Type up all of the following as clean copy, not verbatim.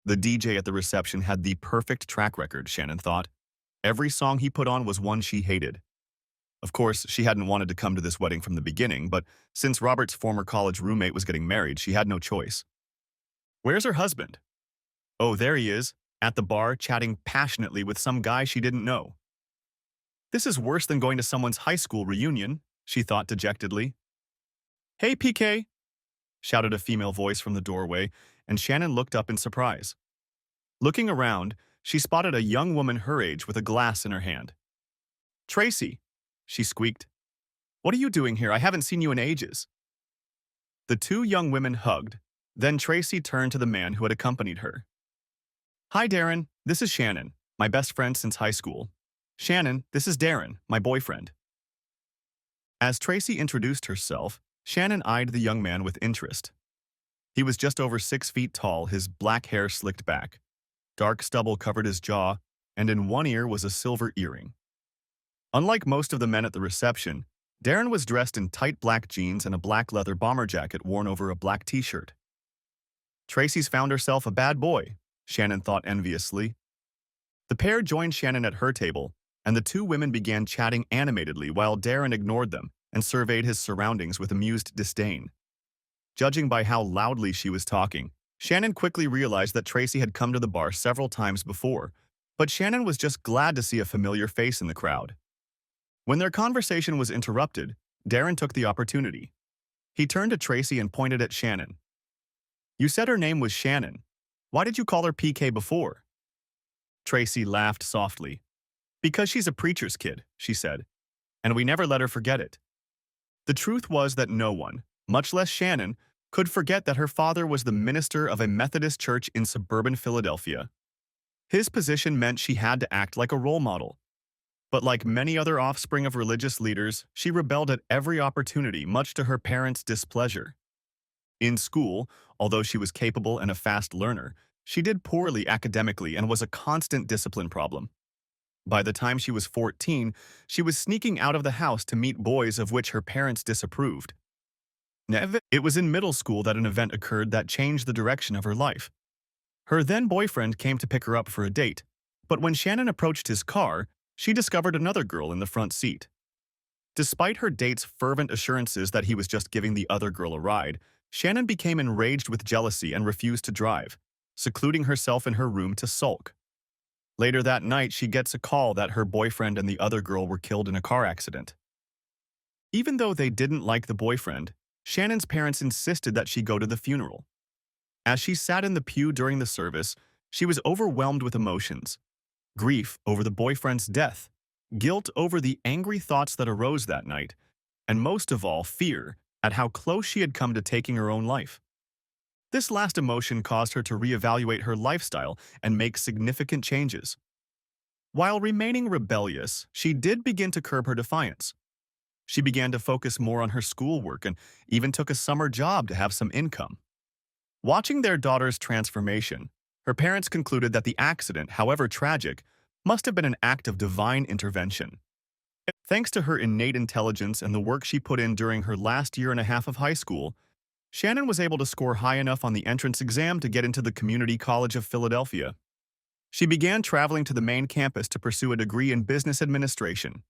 The DJ at the reception had the perfect track record, Shannon thought. Every song he put on was one she hated. Of course, she hadn't wanted to come to this wedding from the beginning, but since Robert's former college roommate was getting married, she had no choice. Where's her husband? Oh, there he is, at the bar, chatting passionately with some guy she didn't know. This is worse than going to someone's high school reunion, she thought dejectedly. Hey, PK, shouted a female voice from the doorway, and Shannon looked up in surprise. Looking around, she spotted a young woman her age with a glass in her hand. Tracy, she squeaked. What are you doing here? I haven't seen you in ages. The two young women hugged. Then Tracy turned to the man who had accompanied her. Hi, Darren. This is Shannon, my best friend since high school. Shannon, this is Darren, my boyfriend. As Tracy introduced herself, Shannon eyed the young man with interest. He was just over 6 feet tall, his black hair slicked back. Dark stubble covered his jaw, and in one ear was a silver earring. Unlike most of the men at the reception, Darren was dressed in tight black jeans and a black leather bomber jacket worn over a black t-shirt. Tracy's found herself a bad boy, Shannon thought enviously. The pair joined Shannon at her table, and the two women began chatting animatedly while Darren ignored them and surveyed his surroundings with amused disdain. Judging by how loudly she was talking, Shannon quickly realized that Tracy had come to the bar several times before, but Shannon was just glad to see a familiar face in the crowd. When their conversation was interrupted, Darren took the opportunity. He turned to Tracy and pointed at Shannon. You said her name was Shannon. Why did you call her PK before? Tracy laughed softly. Because she's a preacher's kid, she said, and we never let her forget it. The truth was that no one, much less Shannon, could forget that her father was the minister of a Methodist church in suburban Philadelphia. His position meant she had to act like a role model. But like many other offspring of religious leaders, she rebelled at every opportunity, much to her parents' displeasure. In school, although she was capable and a fast learner, she did poorly academically and was a constant discipline problem. By the time she was 14, she was sneaking out of the house to meet boys of which her parents disapproved. It was in middle school that an event occurred that changed the direction of her life. Her then-boyfriend came to pick her up for a date, but when Shannon approached his car, she discovered another girl in the front seat. Despite her date's fervent assurances that he was just giving the other girl a ride, Shannon became enraged with jealousy and refused to drive, secluding herself in her room to sulk. Later that night, she gets a call that her boyfriend and the other girl were killed in a car accident. Even though they didn't like the boyfriend, Shannon's parents insisted that she go to the funeral. As she sat in the pew during the service, she was overwhelmed with emotions. Grief over the boyfriend's death, guilt over the angry thoughts that arose that night, and most of all, fear at how close she had come to taking her own life. This last emotion caused her to reevaluate her lifestyle and make significant changes. While remaining rebellious, she did begin to curb her defiance. She began to focus more on her schoolwork and even took a summer job to have some income. Watching their daughter's transformation, her parents concluded that the accident, however tragic, must have been an act of divine intervention. Thanks to her innate intelligence and the work she put in during her last year and a half of high school, Shannon was able to score high enough on the entrance exam to get into the Community College of Philadelphia. She began traveling to the main campus to pursue a degree in business administration.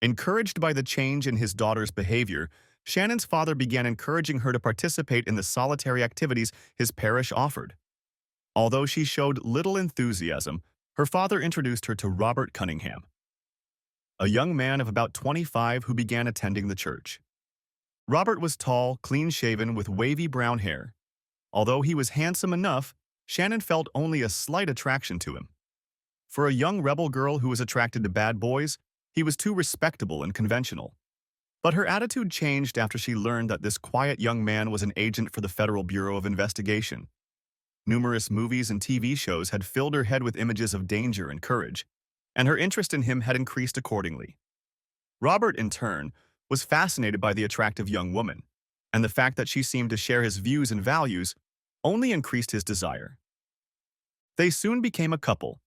Encouraged by the change in his daughter's behavior, Shannon's father began encouraging her to participate in the solitary activities his parish offered. Although she showed little enthusiasm, her father introduced her to Robert Cunningham, a young man of about 25 who began attending the church. Robert was tall, clean-shaven, with wavy brown hair. Although he was handsome enough, Shannon felt only a slight attraction to him. For a young rebel girl who was attracted to bad boys, he was too respectable and conventional. But her attitude changed after she learned that this quiet young man was an agent for the Federal Bureau of Investigation. Numerous movies and TV shows had filled her head with images of danger and courage, and her interest in him had increased accordingly. Robert, in turn, was fascinated by the attractive young woman, and the fact that she seemed to share his views and values only increased his desire. They soon became a couple,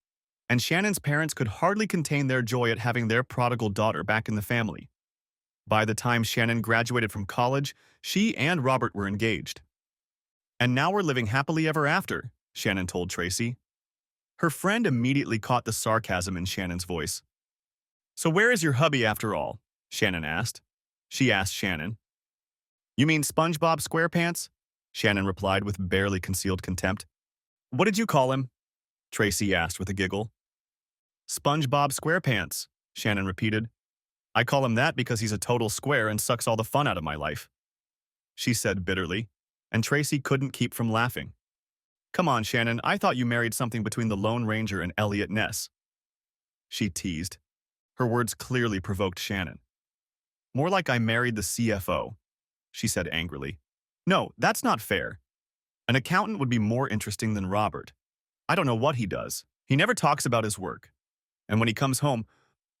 and Shannon's parents could hardly contain their joy at having their prodigal daughter back in the family. By the time Shannon graduated from college, she and Robert were engaged. And now were living happily ever after, Shannon told Tracy. Her friend immediately caught the sarcasm in Shannon's voice. So where is your hubby after all? Shannon asked. She asked Shannon. You mean SpongeBob SquarePants? Shannon replied with barely concealed contempt. What did you call him? Tracy asked with a giggle. SpongeBob SquarePants, Shannon repeated. I call him that because he's a total square and sucks all the fun out of my life, she said bitterly, and Tracy couldn't keep from laughing. Come on, Shannon, I thought you married something between the Lone Ranger and Elliot Ness, she teased. Her words clearly provoked Shannon. More like I married the CFO, she said angrily. No, that's not fair. An accountant would be more interesting than Robert. I don't know what he does. He never talks about his work. And when he comes home,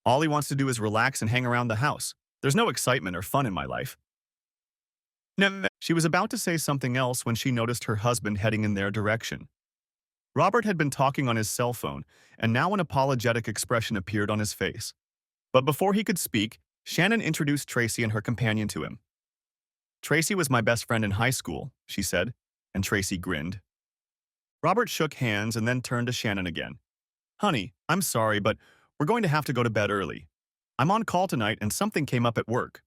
all he wants to do is relax and hang around the house. There's no excitement or fun in my life. She was about to say something else when she noticed her husband heading in their direction. Robert had been talking on his cell phone, and now an apologetic expression appeared on his face. But before he could speak, Shannon introduced Tracy and her companion to him. Tracy was my best friend in high school, she said, and Tracy grinned. Robert shook hands and then turned to Shannon again. Honey, I'm sorry, but we're going to have to go to bed early. I'm on call tonight and something came up at work.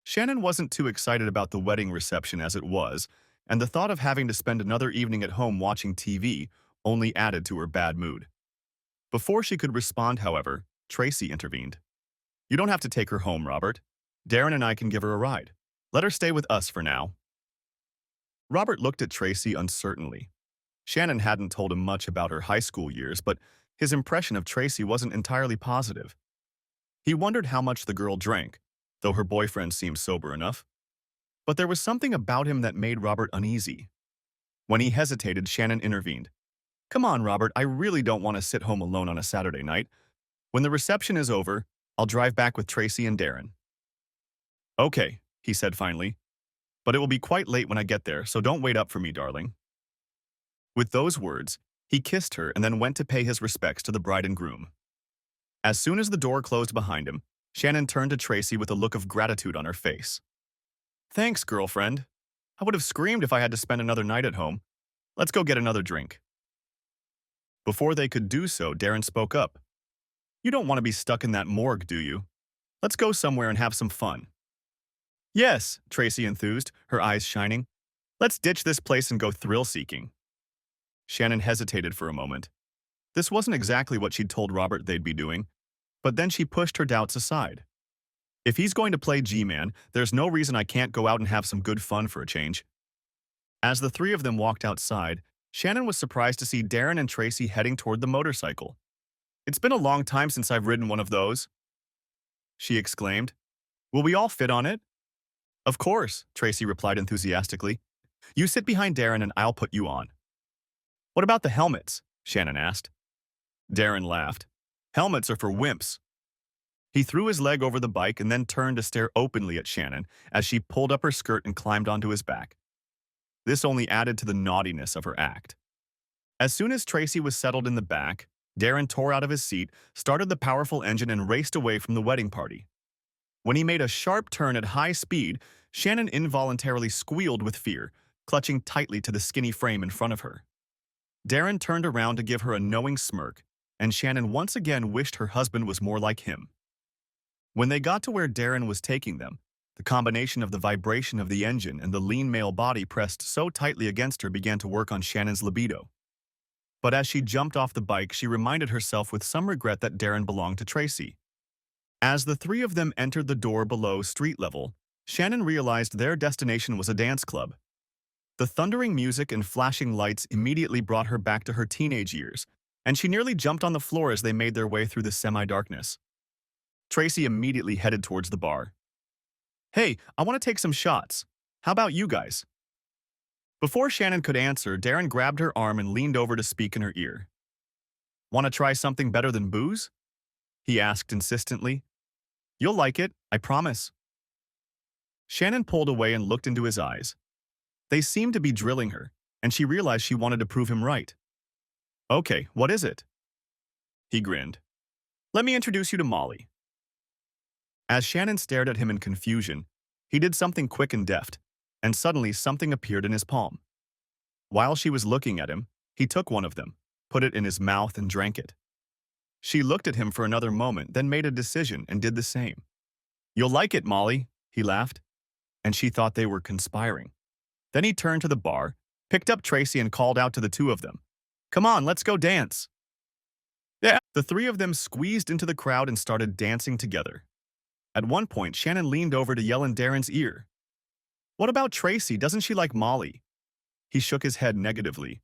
Shannon wasn't too excited about the wedding reception as it was, and the thought of having to spend another evening at home watching TV only added to her bad mood. Before she could respond, however, Tracy intervened. You don't have to take her home, Robert. Darren and I can give her a ride. Let her stay with us for now. Robert looked at Tracy uncertainly. Shannon hadn't told him much about her high school years, but his impression of Tracy wasn't entirely positive. He wondered how much the girl drank, though her boyfriend seemed sober enough. But there was something about him that made Robert uneasy. When he hesitated, Shannon intervened. Come on, Robert, I really don't want to sit home alone on a Saturday night. When the reception is over, I'll drive back with Tracy and Darren. Okay, he said finally. But it will be quite late when I get there, so don't wait up for me, darling. With those words, he kissed her and then went to pay his respects to the bride and groom. As soon as the door closed behind him, Shannon turned to Tracy with a look of gratitude on her face. Thanks, girlfriend. I would have screamed if I had to spend another night at home. Let's go get another drink. Before they could do so, Darren spoke up. You don't want to be stuck in that morgue, do you? Let's go somewhere and have some fun. Yes, Tracy enthused, her eyes shining. Let's ditch this place and go thrill-seeking. Shannon hesitated for a moment. This wasn't exactly what she'd told Robert they'd be doing, but then she pushed her doubts aside. If he's going to play G-Man, there's no reason I can't go out and have some good fun for a change. As the three of them walked outside, Shannon was surprised to see Darren and Tracy heading toward the motorcycle. It's been a long time since I've ridden one of those, she exclaimed. Will we all fit on it? Of course, Tracy replied enthusiastically. You sit behind Darren and I'll put you on. What about the helmets? Shannon asked. Darren laughed. Helmets are for wimps. He threw his leg over the bike and then turned to stare openly at Shannon as she pulled up her skirt and climbed onto his back. This only added to the naughtiness of her act. As soon as Tracy was settled in the back, Darren tore out of his seat, started the powerful engine and raced away from the wedding party. When he made a sharp turn at high speed, Shannon involuntarily squealed with fear, clutching tightly to the skinny frame in front of her. Darren turned around to give her a knowing smirk, and Shannon once again wished her husband was more like him. When they got to where Darren was taking them, the combination of the vibration of the engine and the lean male body pressed so tightly against her began to work on Shannon's libido. But as she jumped off the bike, she reminded herself with some regret that Darren belonged to Tracy. As the three of them entered the door below street level, Shannon realized their destination was a dance club. The thundering music and flashing lights immediately brought her back to her teenage years, and she nearly jumped on the floor as they made their way through the semi-darkness. Tracy immediately headed towards the bar. Hey, I want to take some shots. How about you guys? Before Shannon could answer, Darren grabbed her arm and leaned over to speak in her ear. Want to try something better than booze? He asked insistently. You'll like it, I promise. Shannon pulled away and looked into his eyes. They seemed to be drilling her, and she realized she wanted to prove him right. Okay, what is it? He grinned. Let me introduce you to Molly. As Shannon stared at him in confusion, he did something quick and deft, and suddenly something appeared in his palm. While she was looking at him, he took one of them, put it in his mouth and drank it. She looked at him for another moment, then made a decision and did the same. "You'll like it, Molly," he laughed, and she thought they were conspiring. Then he turned to the bar, picked up Tracy and called out to the two of them. "Come on, let's go dance." Yeah. The three of them squeezed into the crowd and started dancing together. At one point, Shannon leaned over to yell in Darren's ear, "What about Tracy? Doesn't she like Molly?" He shook his head negatively.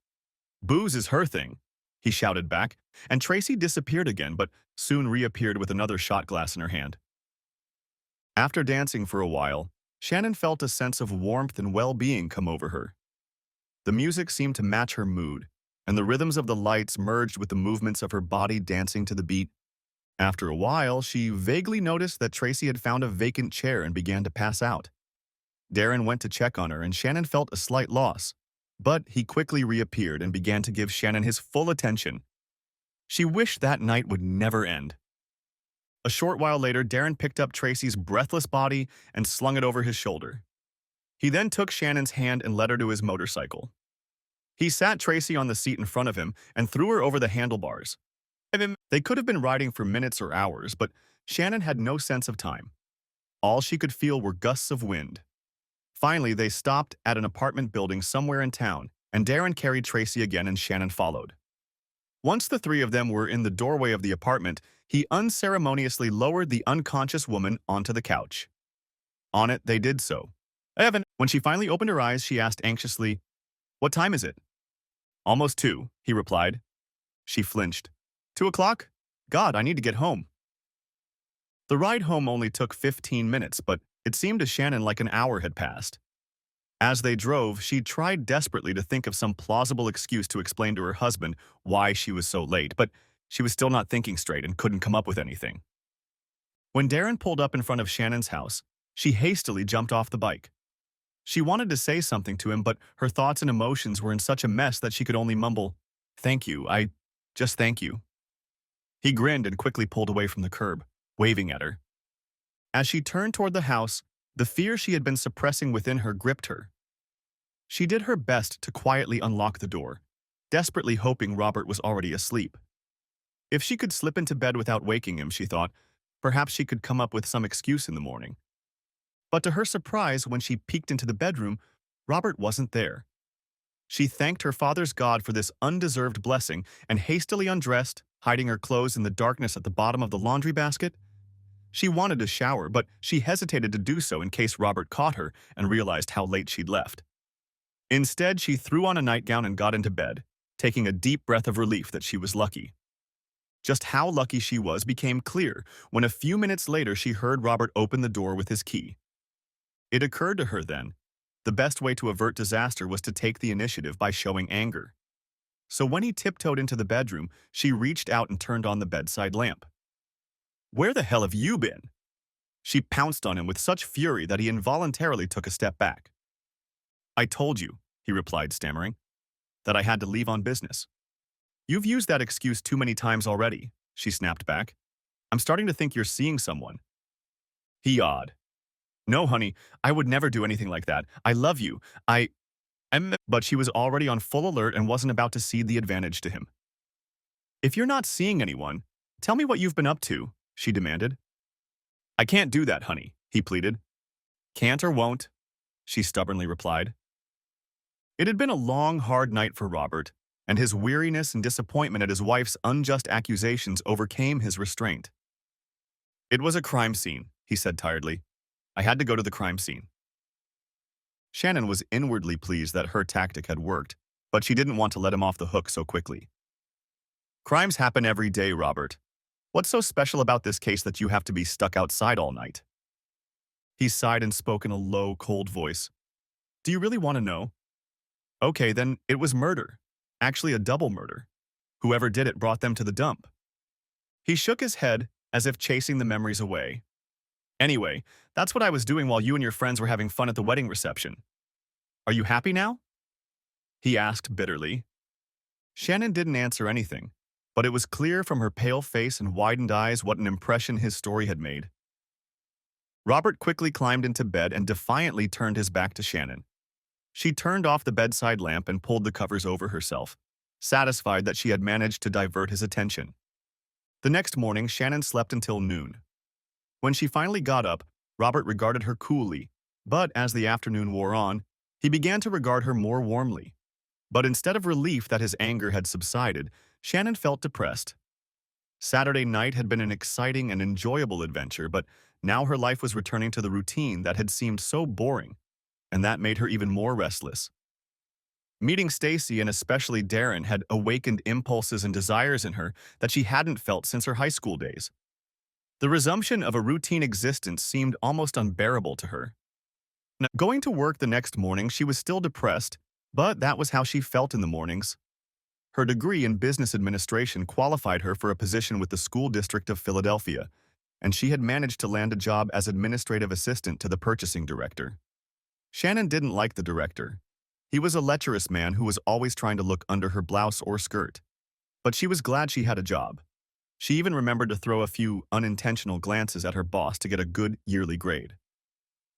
"Booze is her thing," he shouted back, and Tracy disappeared again but soon reappeared with another shot glass in her hand. After dancing for a while, Shannon felt a sense of warmth and well-being come over her. The music seemed to match her mood, and the rhythms of the lights merged with the movements of her body dancing to the beat. After a while, she vaguely noticed that Tracy had found a vacant chair and began to pass out. Darren went to check on her, and Shannon felt a slight loss, but he quickly reappeared and began to give Shannon his full attention. She wished that night would never end. A short while later, Darren picked up Tracy's breathless body and slung it over his shoulder. He then took Shannon's hand and led her to his motorcycle. He sat Tracy on the seat in front of him and threw her over the handlebars. They could have been riding for minutes or hours, but Shannon had no sense of time. All she could feel were gusts of wind. Finally, they stopped at an apartment building somewhere in town, and Darren carried Tracy again and Shannon followed. Once the three of them were in the doorway of the apartment, he unceremoniously lowered the unconscious woman onto the couch. On it, they did so. Evan, when she finally opened her eyes, she asked anxiously, "What time is it?" "Almost 2, he replied. She flinched. 2 o'clock? God, I need to get home." The ride home only took 15 minutes, but it seemed to Shannon like an hour had passed. As they drove, she tried desperately to think of some plausible excuse to explain to her husband why she was so late, but she was still not thinking straight and couldn't come up with anything. When Darren pulled up in front of Shannon's house, she hastily jumped off the bike. She wanted to say something to him, but her thoughts and emotions were in such a mess that she could only mumble, "Thank you, just thank you." He grinned and quickly pulled away from the curb, waving at her. As she turned toward the house, the fear she had been suppressing within her gripped her. She did her best to quietly unlock the door, desperately hoping Robert was already asleep. If she could slip into bed without waking him, she thought, perhaps she could come up with some excuse in the morning. But to her surprise, when she peeked into the bedroom, Robert wasn't there. She thanked her father's God for this undeserved blessing and hastily undressed, hiding her clothes in the darkness at the bottom of the laundry basket. She wanted to shower, but she hesitated to do so in case Robert caught her and realized how late she'd left. Instead, she threw on a nightgown and got into bed, taking a deep breath of relief that she was lucky. Just how lucky she was became clear when a few minutes later she heard Robert open the door with his key. It occurred to her then, the best way to avert disaster was to take the initiative by showing anger. So when he tiptoed into the bedroom, she reached out and turned on the bedside lamp. "Where the hell have you been?" She pounced on him with such fury that he involuntarily took a step back. "I told you," he replied, stammering, "that I had to leave on business." "You've used that excuse too many times already," she snapped back. "I'm starting to think you're seeing someone." He yawed. "No, honey, I would never do anything like that. I love you. But she was already on full alert and wasn't about to cede the advantage to him. "If you're not seeing anyone, tell me what you've been up to," she demanded. "I can't do that, honey," he pleaded. "Can't or won't," she stubbornly replied. It had been a long, hard night for Robert, and his weariness and disappointment at his wife's unjust accusations overcame his restraint. "It was a crime scene," he said tiredly. "I had to go to the crime scene." Shannon was inwardly pleased that her tactic had worked, but she didn't want to let him off the hook so quickly. "Crimes happen every day, Robert. What's so special about this case that you have to be stuck outside all night?" He sighed and spoke in a low, cold voice. "Do you really want to know? Okay, then it was murder. Actually a double murder. Whoever did it brought them to the dump." He shook his head as if chasing the memories away. "Anyway, that's what I was doing while you and your friends were having fun at the wedding reception. Are you happy now?" he asked bitterly. Shannon didn't answer anything, but it was clear from her pale face and widened eyes what an impression his story had made. Robert quickly climbed into bed and defiantly turned his back to Shannon. She turned off the bedside lamp and pulled the covers over herself, satisfied that she had managed to divert his attention. The next morning, Shannon slept until noon. When she finally got up, Robert regarded her coolly, but as the afternoon wore on, he began to regard her more warmly. But instead of relief that his anger had subsided, Shannon felt depressed. Saturday night had been an exciting and enjoyable adventure, but now her life was returning to the routine that had seemed so boring, and that made her even more restless. Meeting Stacy and especially Darren had awakened impulses and desires in her that she hadn't felt since her high school days. The resumption of a routine existence seemed almost unbearable to her. Now, going to work the next morning, she was still depressed, but that was how she felt in the mornings. Her degree in business administration qualified her for a position with the School District of Philadelphia, and she had managed to land a job as administrative assistant to the purchasing director. Shannon didn't like the director. He was a lecherous man who was always trying to look under her blouse or skirt. But she was glad she had a job. She even remembered to throw a few unintentional glances at her boss to get a good yearly grade.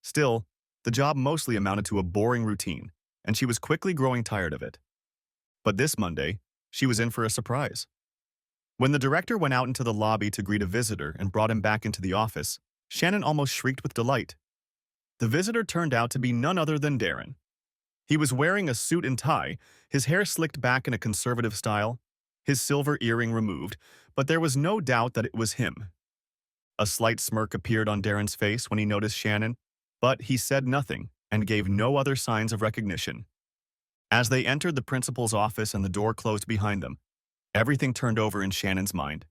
Still, the job mostly amounted to a boring routine, and she was quickly growing tired of it. But this Monday, she was in for a surprise. When the director went out into the lobby to greet a visitor and brought him back into the office, Shannon almost shrieked with delight. The visitor turned out to be none other than Darren. He was wearing a suit and tie, his hair slicked back in a conservative style, his silver earring removed, but there was no doubt that it was him. A slight smirk appeared on Darren's face when he noticed Shannon, but he said nothing and gave no other signs of recognition. As they entered the principal's office and the door closed behind them, everything turned over in Shannon's mind.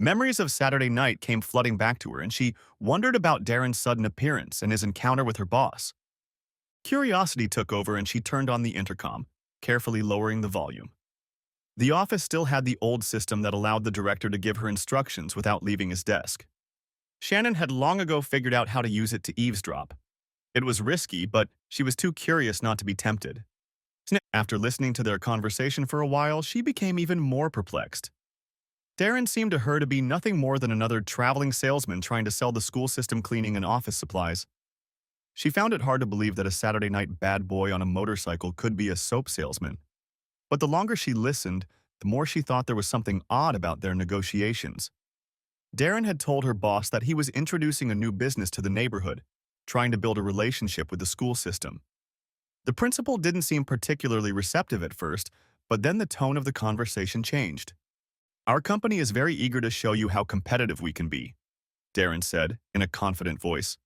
Memories of Saturday night came flooding back to her, and she wondered about Darren's sudden appearance and his encounter with her boss. Curiosity took over and she turned on the intercom, carefully lowering the volume. The office still had the old system that allowed the director to give her instructions without leaving his desk. Shannon had long ago figured out how to use it to eavesdrop. It was risky, but she was too curious not to be tempted. After listening to their conversation for a while, she became even more perplexed. Darren seemed to her to be nothing more than another traveling salesman trying to sell the school system cleaning and office supplies. She found it hard to believe that a Saturday night bad boy on a motorcycle could be a soap salesman. But the longer she listened, the more she thought there was something odd about their negotiations. Darren had told her boss that he was introducing a new business to the neighborhood, trying to build a relationship with the school system. The principal didn't seem particularly receptive at first, but then the tone of the conversation changed. "Our company is very eager to show you how competitive we can be," Darren said in a confident voice.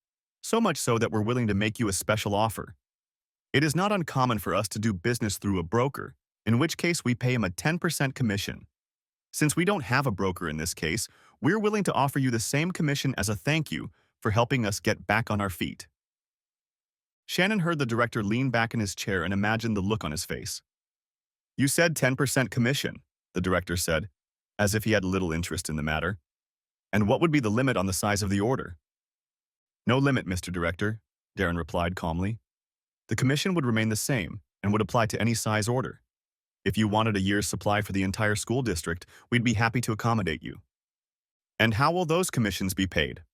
"So much so that we're willing to make you a special offer. It is not uncommon for us to do business through a broker, in which case we pay him a 10% commission. Since we don't have a broker in this case, we're willing to offer you the same commission as a thank you for helping us get back on our feet." Shannon heard the director lean back in his chair and imagined the look on his face. "You said 10% commission," the director said, as if he had little interest in the matter. "And what would be the limit on the size of the order?" "No limit, Mr. Director," Darren replied calmly. "The commission would remain the same and would apply to any size order. If you wanted a year's supply for the entire school district, we'd be happy to accommodate you." "And how will those commissions be paid?"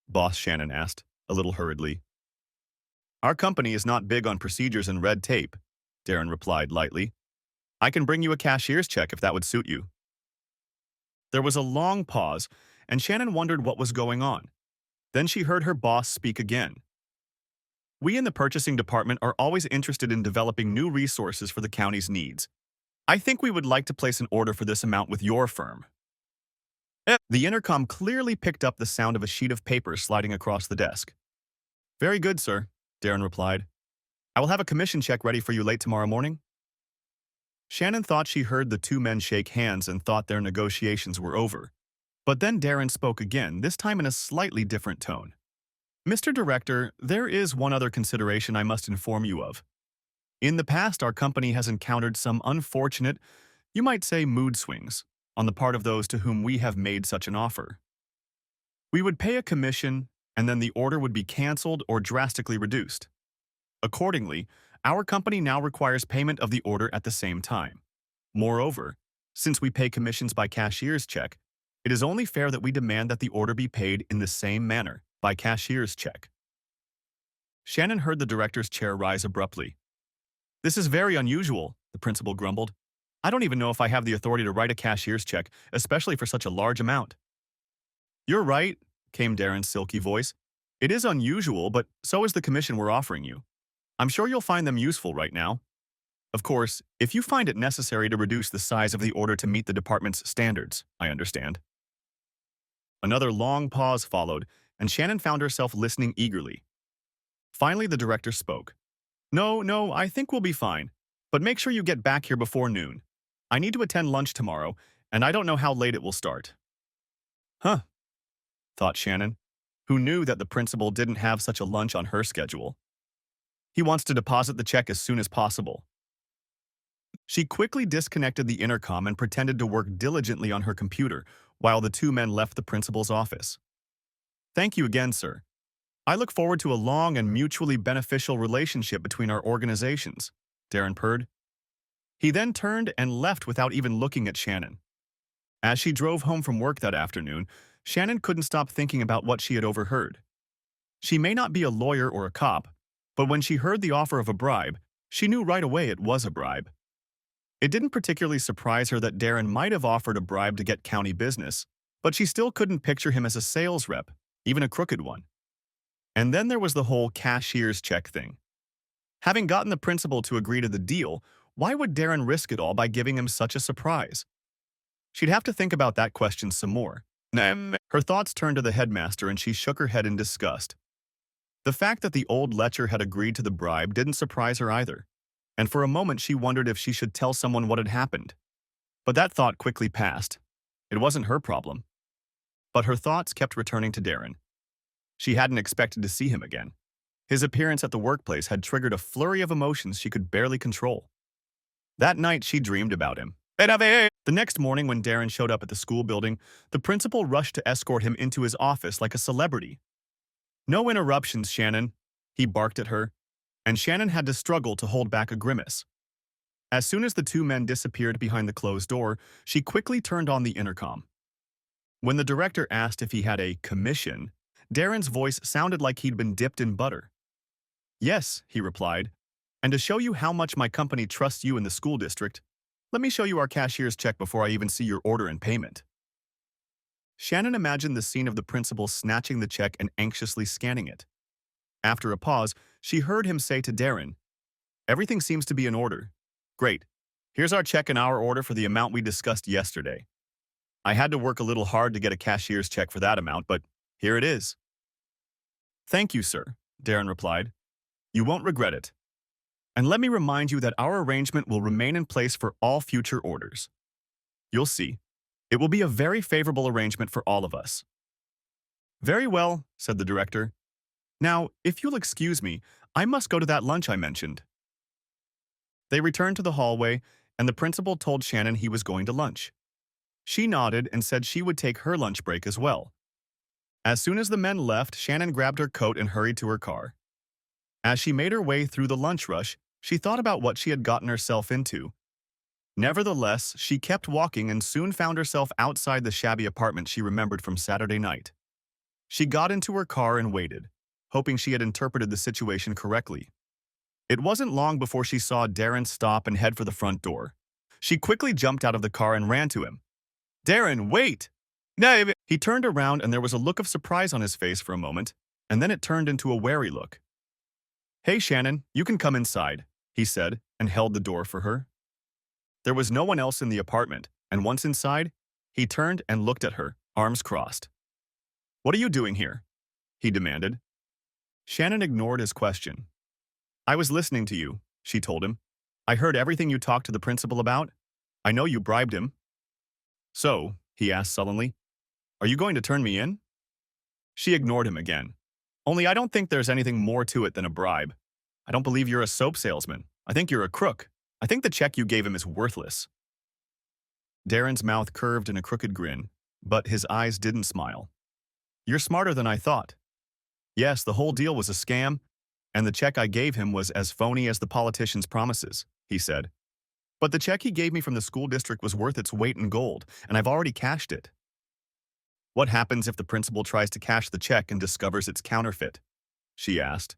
Boss Shannon asked, a little hurriedly. "Our company is not big on procedures and red tape," Darren replied lightly. "I can bring you a cashier's check if that would suit you." There was a long pause, and Shannon wondered what was going on. Then she heard her boss speak again. "We in the purchasing department are always interested in developing new resources for the county's needs. I think we would like to place an order for this amount with your firm." The intercom clearly picked up the sound of a sheet of paper sliding across the desk. "Very good, sir," Darren replied. "I will have a commission check ready for you late tomorrow morning." Shannon thought she heard the two men shake hands and thought their negotiations were over. But then Darren spoke again, this time in a slightly different tone. "Mr. Director, there is one other consideration I must inform you of. In the past, our company has encountered some unfortunate, you might say mood swings, on the part of those to whom we have made such an offer. We would pay a commission, and then the order would be canceled or drastically reduced. Accordingly, our company now requires payment of the order at the same time. Moreover, since we pay commissions by cashier's check, it is only fair that we demand that the order be paid in the same manner, by cashier's check." Shannon heard the director's chair rise abruptly. This is very unusual, the principal grumbled. I don't even know if I have the authority to write a cashier's check, especially for such a large amount. You're right, came Darren's silky voice. It is unusual, but so is the commission we're offering you. I'm sure you'll find them useful right now. Of course, if you find it necessary to reduce the size of the order to meet the department's standards, I understand. Another long pause followed, and Shannon found herself listening eagerly. Finally, the director spoke. No, I think we'll be fine. But make sure you get back here before noon. I need to attend lunch tomorrow, and I don't know how late it will start. Huh, thought Shannon, who knew that the principal didn't have such a lunch on her schedule. He wants to deposit the check as soon as possible. She quickly disconnected the intercom and pretended to work diligently on her computer while the two men left the principal's office. Thank you again, sir. I look forward to a long and mutually beneficial relationship between our organizations, Darren purred. He then turned and left without even looking at Shannon. As she drove home from work that afternoon, Shannon couldn't stop thinking about what she had overheard. She may not be a lawyer or a cop, but when she heard the offer of a bribe, she knew right away it was a bribe. It didn't particularly surprise her that Darren might have offered a bribe to get county business, but she still couldn't picture him as a sales rep, even a crooked one. And then there was the whole cashier's check thing. Having gotten the principal to agree to the deal, why would Darren risk it all by giving him such a surprise? She'd have to think about that question some more. Her thoughts turned to the headmaster and she shook her head in disgust. The fact that the old lecher had agreed to the bribe didn't surprise her either, and for a moment she wondered if she should tell someone what had happened. But that thought quickly passed. It wasn't her problem. But her thoughts kept returning to Darren. She hadn't expected to see him again. His appearance at the workplace had triggered a flurry of emotions she could barely control. That night she dreamed about him. The next morning when Darren showed up at the school building, the principal rushed to escort him into his office like a celebrity. No interruptions, Shannon, he barked at her, and Shannon had to struggle to hold back a grimace. As soon as the two men disappeared behind the closed door, she quickly turned on the intercom. When the director asked if he had a commission, Darren's voice sounded like he'd been dipped in butter. Yes, he replied, and to show you how much my company trusts you in the school district, let me show you our cashier's check before I even see your order and payment. Shannon imagined the scene of the principal snatching the check and anxiously scanning it. After a pause, she heard him say to Darren, "Everything seems to be in order. Great. Here's our check and our order for the amount we discussed yesterday. I had to work a little hard to get a cashier's check for that amount, but here it is." "Thank you, sir," Darren replied. "You won't regret it. And let me remind you that our arrangement will remain in place for all future orders. You'll see. It will be a very favorable arrangement for all of us." "Very well," said the director. "Now, if you'll excuse me, I must go to that lunch I mentioned." They returned to the hallway, and the principal told Shannon he was going to lunch. She nodded and said she would take her lunch break as well. As soon as the men left, Shannon grabbed her coat and hurried to her car. As she made her way through the lunch rush, she thought about what she had gotten herself into. Nevertheless, she kept walking and soon found herself outside the shabby apartment she remembered from Saturday night. She got into her car and waited, hoping she had interpreted the situation correctly. It wasn't long before she saw Darren stop and head for the front door. She quickly jumped out of the car and ran to him. "Darren, wait!" "No." He turned around and there was a look of surprise on his face for a moment, and then it turned into a wary look. "Hey, Shannon, you can come inside," he said, and held the door for her. There was no one else in the apartment, and once inside, he turned and looked at her, arms crossed. "What are you doing here?" he demanded. Shannon ignored his question. "I was listening to you," she told him. "I heard everything you talked to the principal about. I know you bribed him." "So," he asked sullenly, "are you going to turn me in?" She ignored him again. "Only I don't think there's anything more to it than a bribe. I don't believe you're a soap salesman. I think you're a crook. I think the check you gave him is worthless." Darren's mouth curved in a crooked grin, but his eyes didn't smile. "You're smarter than I thought. Yes, the whole deal was a scam, and the check I gave him was as phony as the politician's promises," he said. "But the check he gave me from the school district was worth its weight in gold, and I've already cashed it." "What happens if the principal tries to cash the check and discovers it's counterfeit?" she asked.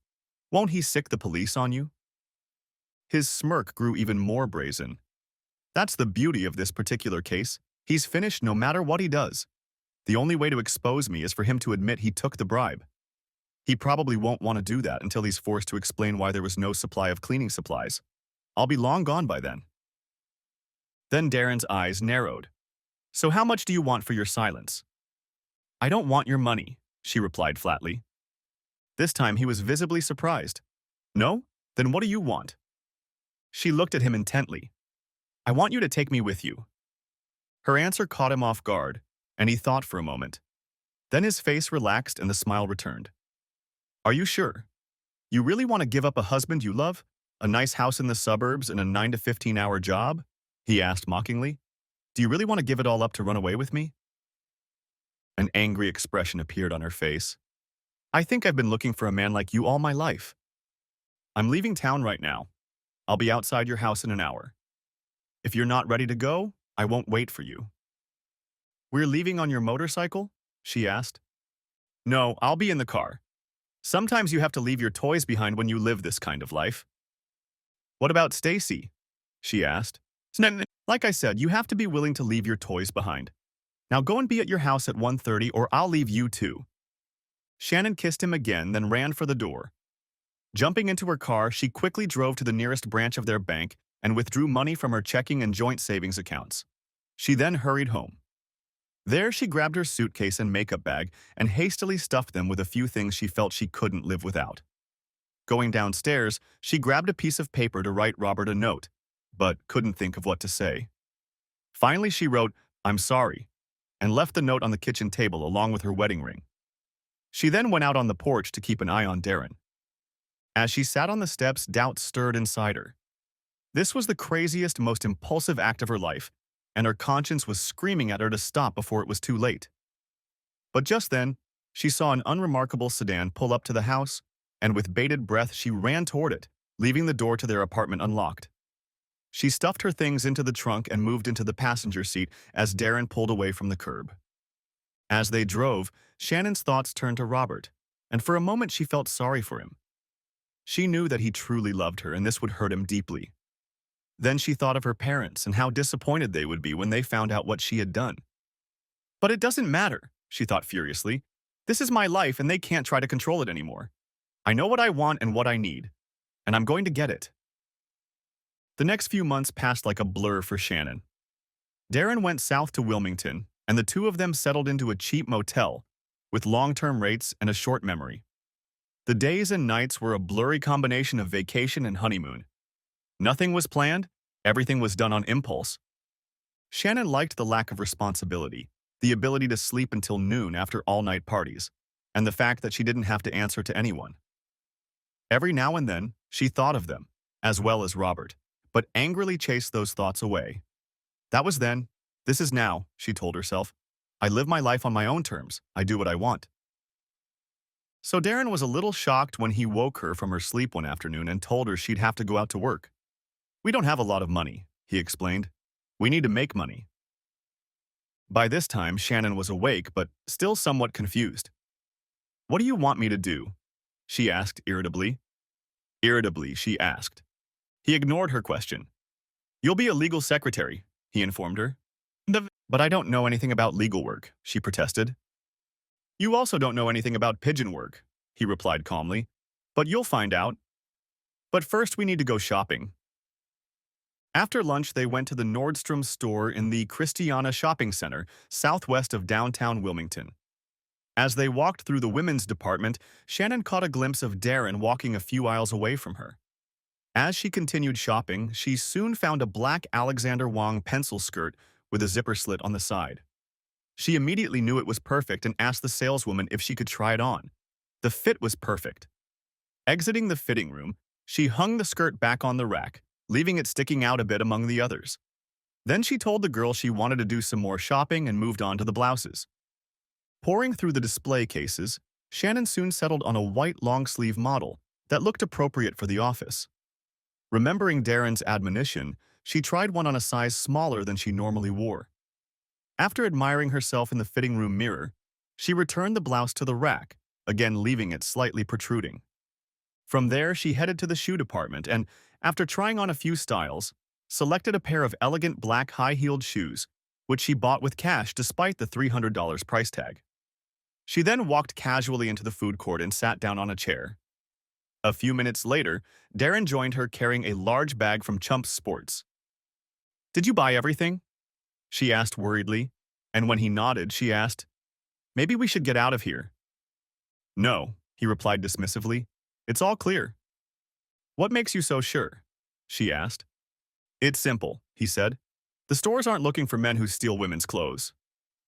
"Won't he sick the police on you?" His smirk grew even more brazen. That's the beauty of this particular case. He's finished no matter what he does. The only way to expose me is for him to admit he took the bribe. He probably won't want to do that until he's forced to explain why there was no supply of cleaning supplies. I'll be long gone by then. Then Darren's eyes narrowed. So how much do you want for your silence? I don't want your money, she replied flatly. This time he was visibly surprised. No? Then what do you want? She looked at him intently. I want you to take me with you. Her answer caught him off guard, and he thought for a moment. Then his face relaxed and the smile returned. Are you sure? You really want to give up a husband you love? A nice house in the suburbs and a 9 to 15-hour job? He asked mockingly. Do you really want to give it all up to run away with me? An angry expression appeared on her face. I think I've been looking for a man like you all my life. I'm leaving town right now. I'll be outside your house in an hour. If you're not ready to go, I won't wait for you. We're leaving on your motorcycle? She asked. No, I'll be in the car. Sometimes you have to leave your toys behind when you live this kind of life. What about Stacy? She asked. Like I said, you have to be willing to leave your toys behind. Now go and be at your house at 1:30 or I'll leave you too. Shannon kissed him again, then ran for the door. Jumping into her car, she quickly drove to the nearest branch of their bank and withdrew money from her checking and joint savings accounts. She then hurried home. There she grabbed her suitcase and makeup bag and hastily stuffed them with a few things she felt she couldn't live without. Going downstairs, she grabbed a piece of paper to write Robert a note, but couldn't think of what to say. Finally, she wrote, I'm sorry, and left the note on the kitchen table along with her wedding ring. She then went out on the porch to keep an eye on Darren. As she sat on the steps, doubt stirred inside her. This was the craziest, most impulsive act of her life, and her conscience was screaming at her to stop before it was too late. But just then, she saw an unremarkable sedan pull up to the house, and with bated breath she ran toward it, leaving the door to their apartment unlocked. She stuffed her things into the trunk and moved into the passenger seat as Darren pulled away from the curb. As they drove, Shannon's thoughts turned to Robert, and for a moment she felt sorry for him. She knew that he truly loved her and this would hurt him deeply. Then she thought of her parents and how disappointed they would be when they found out what she had done. But it doesn't matter, she thought furiously. This is my life and they can't try to control it anymore. I know what I want and what I need, and I'm going to get it. The next few months passed like a blur for Shannon. Darren went south to Wilmington, and the two of them settled into a cheap motel with long-term rates and a short memory. The days and nights were a blurry combination of vacation and honeymoon. Nothing was planned, everything was done on impulse. Shannon liked the lack of responsibility, the ability to sleep until noon after all-night parties, and the fact that she didn't have to answer to anyone. Every now and then, she thought of them, as well as Robert, but angrily chased those thoughts away. That was then, this is now, she told herself. I live my life on my own terms, I do what I want. So Darren was a little shocked when he woke her from her sleep one afternoon and told her she'd have to go out to work. We don't have a lot of money, he explained. We need to make money. By this time, Shannon was awake, but still somewhat confused. What do you want me to do? She asked irritably. Irritably, she asked. He ignored her question. You'll be a legal secretary, he informed her. But I don't know anything about legal work, she protested. You also don't know anything about pigeon work, he replied calmly. But you'll find out. But first we need to go shopping. After lunch, they went to the Nordstrom store in the Christiana Shopping Center, southwest of downtown Wilmington. As they walked through the women's department, Shannon caught a glimpse of Darren walking a few aisles away from her. As she continued shopping, she soon found a black Alexander Wang pencil skirt with a zipper slit on the side. She immediately knew it was perfect and asked the saleswoman if she could try it on. The fit was perfect. Exiting the fitting room, she hung the skirt back on the rack, leaving it sticking out a bit among the others. Then she told the girl she wanted to do some more shopping and moved on to the blouses. Poring through the display cases, Shannon soon settled on a white long-sleeve model that looked appropriate for the office. Remembering Darren's admonition, she tried one on a size smaller than she normally wore. After admiring herself in the fitting room mirror, she returned the blouse to the rack, again leaving it slightly protruding. From there, she headed to the shoe department and, After trying on a few styles, selected a pair of elegant black high-heeled shoes, which she bought with cash despite the $300 price tag. She then walked casually into the food court and sat down on a chair. A few minutes later, Darren joined her carrying a large bag from Chumps Sports. "Did you buy everything?" she asked worriedly, and when he nodded, she asked, "Maybe we should get out of here." "No," he replied dismissively. "It's all clear." "What makes you so sure?" she asked. "It's simple," he said. "The stores aren't looking for men who steal women's clothes.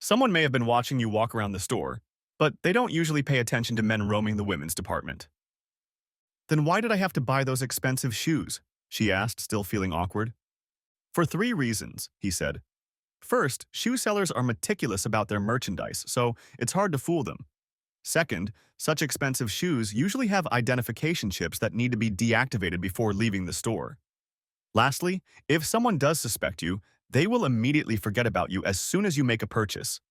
Someone may have been watching you walk around the store, but they don't usually pay attention to men roaming the women's department." "Then why did I have to buy those expensive shoes?" she asked, still feeling awkward. "For 3 reasons," he said. "First, shoe sellers are meticulous about their merchandise, so it's hard to fool them. Second, such expensive shoes usually have identification chips that need to be deactivated before leaving the store. Lastly, if someone does suspect you, they will immediately forget about you as soon as you make a purchase.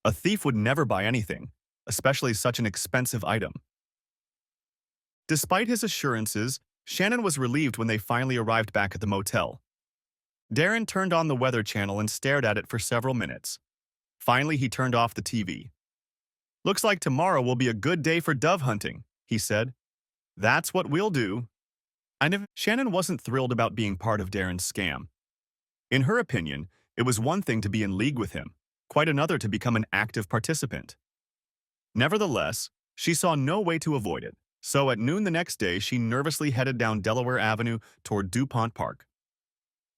A thief would never buy anything, especially such an expensive item." Despite his assurances, Shannon was relieved when they finally arrived back at the motel. Darren turned on the Weather Channel and stared at it for several minutes. Finally, he turned off the TV. "Looks like tomorrow will be a good day for dove hunting," he said. "That's what we'll do." And if Shannon wasn't thrilled about being part of Darren's scam. In her opinion, it was one thing to be in league with him, quite another to become an active participant. Nevertheless, she saw no way to avoid it, so at noon the next day she nervously headed down Delaware Avenue toward DuPont Park.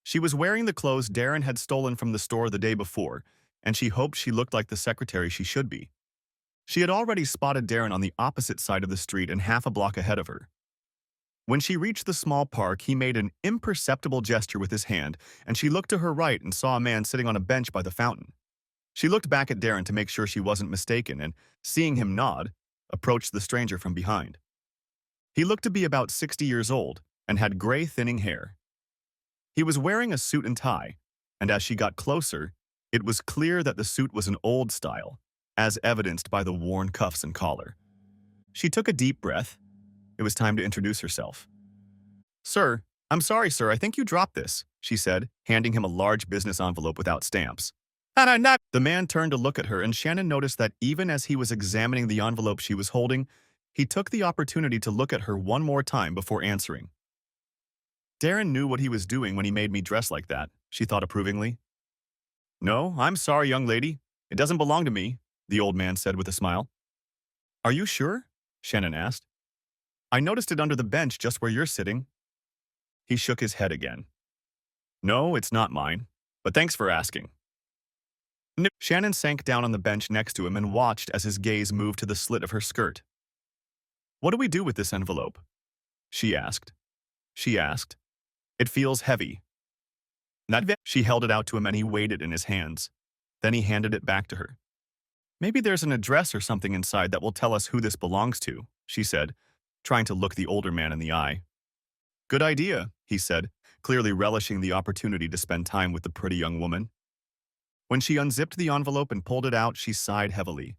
She was wearing the clothes Darren had stolen from the store the day before, and she hoped she looked like the secretary she should be. She had already spotted Darren on the opposite side of the street and half a block ahead of her. When she reached the small park, he made an imperceptible gesture with his hand, and she looked to her right and saw a man sitting on a bench by the fountain. She looked back at Darren to make sure she wasn't mistaken and, seeing him nod, approached the stranger from behind. He looked to be about 60 years old and had gray, thinning hair. He was wearing a suit and tie, and as she got closer, it was clear that the suit was an old style, as evidenced by the worn cuffs and collar. She took a deep breath. It was time to introduce herself. "Sir, I'm sorry, sir, I think you dropped this," she said, handing him a large business envelope without stamps. The man turned to look at her, and Shannon noticed that even as he was examining the envelope she was holding, he took the opportunity to look at her one more time before answering. "Darren knew what he was doing when he made me dress like that," she thought approvingly. "No, I'm sorry, young lady. It doesn't belong to me," the old man said with a smile. "Are you sure?" Shannon asked. "I noticed it under the bench just where you're sitting." He shook his head again. "No, it's not mine, but thanks for asking." Shannon sank down on the bench next to him and watched as his gaze moved to the slit of her skirt. "What do we do with this envelope?" She asked. "It feels heavy." She held it out to him and he weighed it in his hands. Then he handed it back to her. "Maybe there's an address or something inside that will tell us who this belongs to," she said, trying to look the older man in the eye. "Good idea," he said, clearly relishing the opportunity to spend time with the pretty young woman. When she unzipped the envelope and pulled it out, she sighed heavily.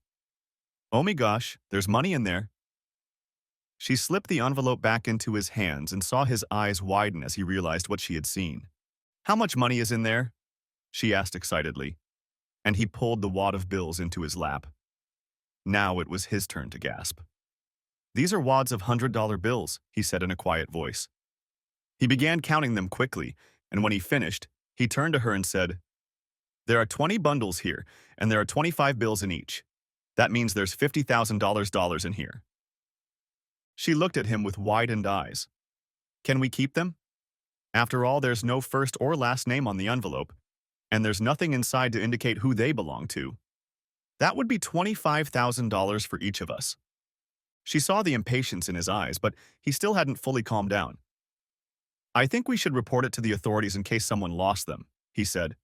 "Oh my gosh, there's money in there." She slipped the envelope back into his hands and saw his eyes widen as he realized what she had seen. "How much money is in there?" she asked excitedly, and he pulled the wad of bills into his lap. Now it was his turn to gasp. "These are wads of $100 bills," he said in a quiet voice. He began counting them quickly, and when he finished, he turned to her and said, "There are 20 bundles here, and there are 25 bills in each. That means there's $50,000 in here." She looked at him with widened eyes. "Can we keep them? After all, there's no first or last name on the envelope, and there's nothing inside to indicate who they belong to. That would be $25,000 for each of us." She saw the impatience in his eyes, but he still hadn't fully calmed down. "I think we should report it to the authorities in case someone lost them," he said.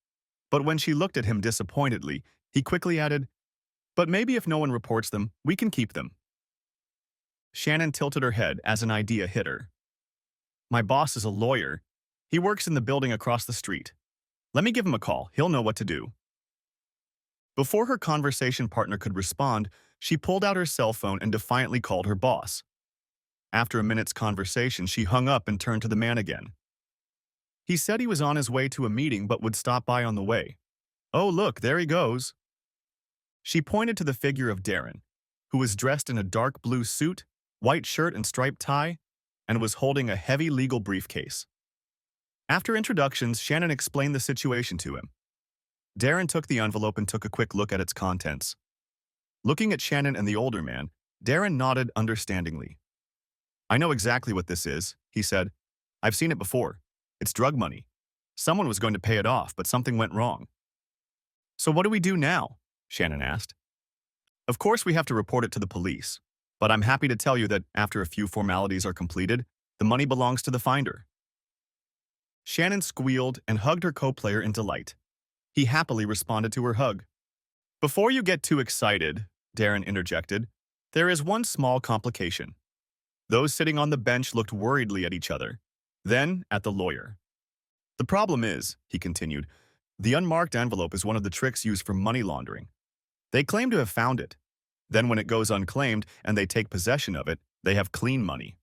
But when she looked at him disappointedly, he quickly added, "But maybe if no one reports them, we can keep them." Shannon tilted her head as an idea hit her. "My boss is a lawyer. He works in the building across the street. Let me give him a call. He'll know what to do." Before her conversation partner could respond, she pulled out her cell phone and defiantly called her boss. After a minute's conversation, she hung up and turned to the man again. He said he was on his way to a meeting but would stop by on the way. Oh, look, there he goes. She pointed to the figure of Darren, who was dressed in a dark blue suit, white shirt and striped tie, and was holding a heavy legal briefcase. After introductions, Shannon explained the situation to him. Darren took the envelope and took a quick look at its contents. Looking at Shannon and the older man, Darren nodded understandingly. I know exactly what this is, he said. I've seen it before. It's drug money. Someone was going to pay it off, but something went wrong. So what do we do now? Shannon asked. Of course we have to report it to the police, but I'm happy to tell you that after a few formalities are completed, the money belongs to the finder. Shannon squealed and hugged her co-player in delight. He happily responded to her hug. Before you get too excited, Darren interjected, there is one small complication. Those sitting on the bench looked worriedly at each other, then at the lawyer. The problem is, he continued, the unmarked envelope is one of the tricks used for money laundering. They claim to have found it. Then when it goes unclaimed and they take possession of it, they have clean money.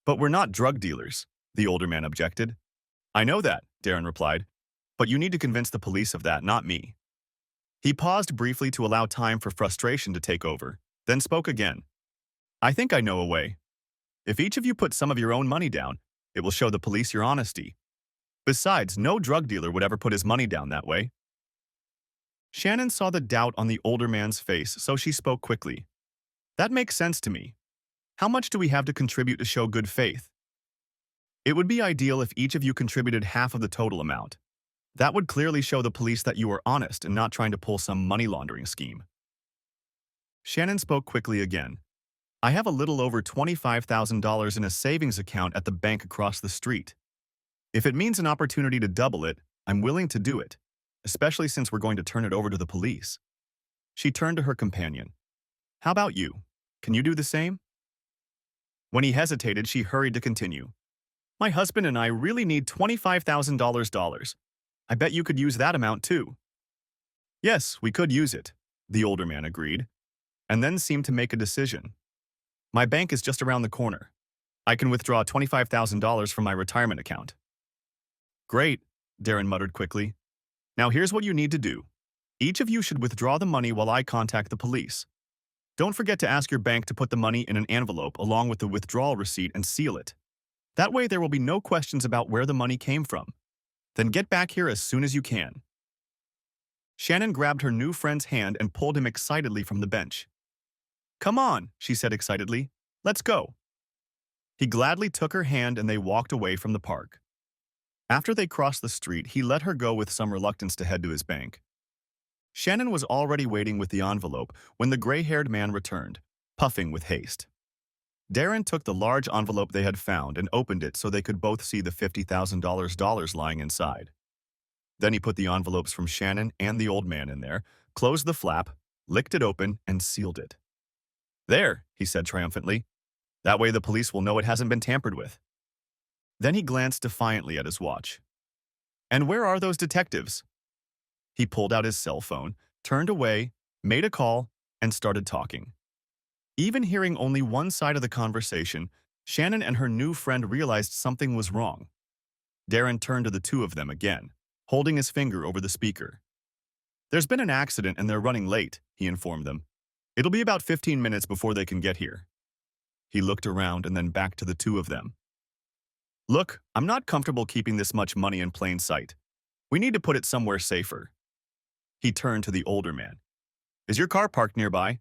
But we're not drug dealers, the older man objected. I know that, Darren replied, but you need to convince the police of that, not me. He paused briefly to allow time for frustration to take over, then spoke again. I think I know a way. If each of you put some of your own money down, it will show the police your honesty. Besides, no drug dealer would ever put his money down that way. Shannon saw the doubt on the older man's face, so she spoke quickly. That makes sense to me. How much do we have to contribute to show good faith? It would be ideal if each of you contributed half of the total amount. That would clearly show the police that you are honest and not trying to pull some money laundering scheme. Shannon spoke quickly again. I have a little over $25,000 in a savings account at the bank across the street. If it means an opportunity to double it, I'm willing to do it, especially since we're going to turn it over to the police. She turned to her companion. How about you? Can you do the same? When he hesitated, she hurried to continue. My husband and I really need $25,000. I bet you could use that amount too. Yes, we could use it, the older man agreed, and then seemed to make a decision. My bank is just around the corner. I can withdraw $25,000 from my retirement account. Great, Darren muttered quickly. Now here's what you need to do. Each of you should withdraw the money while I contact the police. Don't forget to ask your bank to put the money in an envelope along with the withdrawal receipt and seal it. That way there will be no questions about where the money came from. Then get back here as soon as you can. Shannon grabbed her new friend's hand and pulled him excitedly from the bench. Come on, she said excitedly. Let's go. He gladly took her hand and they walked away from the park. After they crossed the street, he let her go with some reluctance to head to his bank. Shannon was already waiting with the envelope when the gray-haired man returned, puffing with haste. Darren took the large envelope they had found and opened it so they could both see the $50,000 lying inside. Then he put the envelopes from Shannon and the old man in there, closed the flap, licked it open, and sealed it. There, he said triumphantly. That way the police will know it hasn't been tampered with. Then he glanced defiantly at his watch. And where are those detectives? He pulled out his cell phone, turned away, made a call, and started talking. Even hearing only one side of the conversation, Shannon and her new friend realized something was wrong. Darren turned to the two of them again, holding his finger over the speaker. There's been an accident and they're running late, he informed them. It'll be about 15 minutes before they can get here. He looked around and then back to the two of them. Look, I'm not comfortable keeping this much money in plain sight. We need to put it somewhere safer. He turned to the older man. Is your car parked nearby?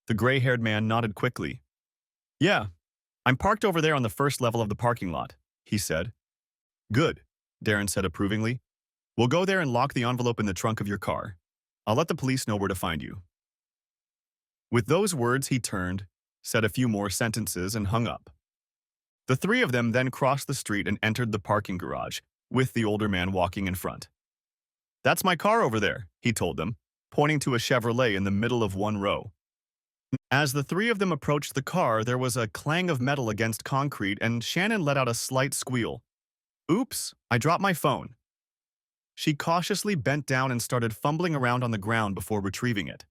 The gray-haired man nodded quickly. Yeah, I'm parked over there on the first level of the parking lot, he said. Good, Darren said approvingly. We'll go there and lock the envelope in the trunk of your car. I'll let the police know where to find you. With those words, he turned, said a few more sentences, and hung up. The three of them then crossed the street and entered the parking garage, with the older man walking in front. That's my car over there, he told them, pointing to a Chevrolet in the middle of one row. As the three of them approached the car, there was a clang of metal against concrete, and Shannon let out a slight squeal. Oops, I dropped my phone. She cautiously bent down and started fumbling around on the ground before retrieving it.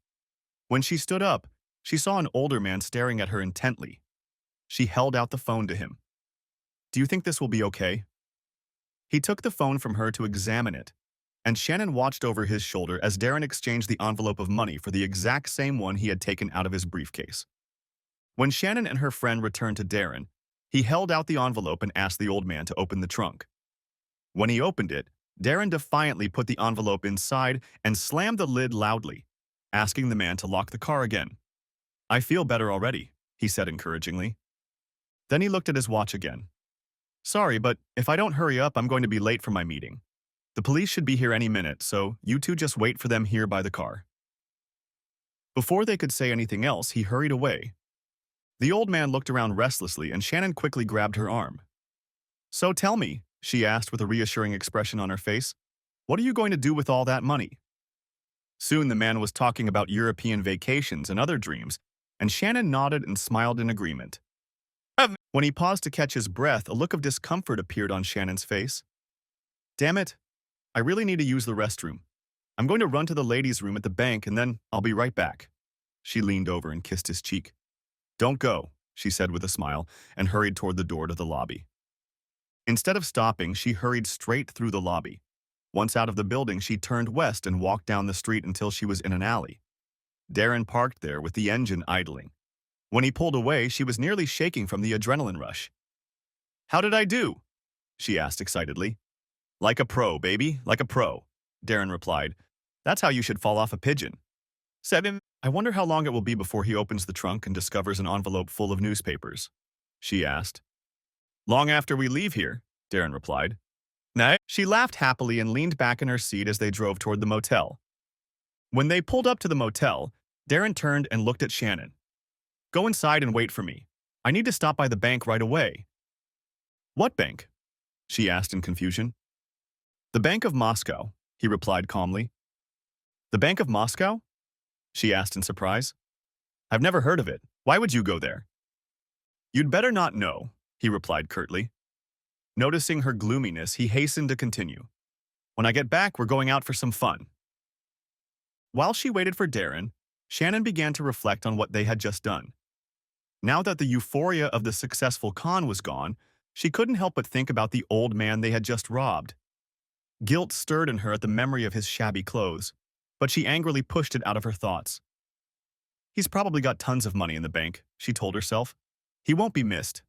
When she stood up, she saw an older man staring at her intently. She held out the phone to him. Do you think this will be okay? He took the phone from her to examine it, and Shannon watched over his shoulder as Darren exchanged the envelope of money for the exact same one he had taken out of his briefcase. When Shannon and her friend returned to Darren, he held out the envelope and asked the old man to open the trunk. When he opened it, Darren defiantly put the envelope inside and slammed the lid loudly, asking the man to lock the car again. I feel better already, he said encouragingly. Then he looked at his watch again. Sorry, but if I don't hurry up, I'm going to be late for my meeting. The police should be here any minute, so you two just wait for them here by the car. Before they could say anything else, he hurried away. The old man looked around restlessly, and Shannon quickly grabbed her arm. So tell me, she asked with a reassuring expression on her face, what are you going to do with all that money? Soon the man was talking about European vacations and other dreams, and Shannon nodded and smiled in agreement. When he paused to catch his breath, a look of discomfort appeared on Shannon's face. Damn it, I really need to use the restroom. I'm going to run to the ladies' room at the bank and then I'll be right back. She leaned over and kissed his cheek. Don't go, she said with a smile, and hurried toward the door to the lobby. Instead of stopping, she hurried straight through the lobby. Once out of the building, she turned west and walked down the street until she was in an alley. Darren parked there with the engine idling. When he pulled away, she was nearly shaking from the adrenaline rush. How did I do? She asked excitedly. Like a pro, baby, like a pro, Darren replied. That's how you should fall off a pigeon. 7. I wonder how long it will be before he opens the trunk and discovers an envelope full of newspapers, she asked. Long after we leave here, Darren replied. No. She laughed happily and leaned back in her seat as they drove toward the motel. When they pulled up to the motel, Darren turned and looked at Shannon. Go inside and wait for me. I need to stop by the bank right away. What bank? She asked in confusion. The Bank of Moscow, he replied calmly. The Bank of Moscow? She asked in surprise. I've never heard of it. Why would you go there? You'd better not know, he replied curtly. Noticing her gloominess, he hastened to continue. When I get back, we're going out for some fun. While she waited for Darren, Shannon began to reflect on what they had just done. Now that the euphoria of the successful con was gone, she couldn't help but think about the old man they had just robbed. Guilt stirred in her at the memory of his shabby clothes, but she angrily pushed it out of her thoughts. He's probably got tons of money in the bank, she told herself. He won't be missed.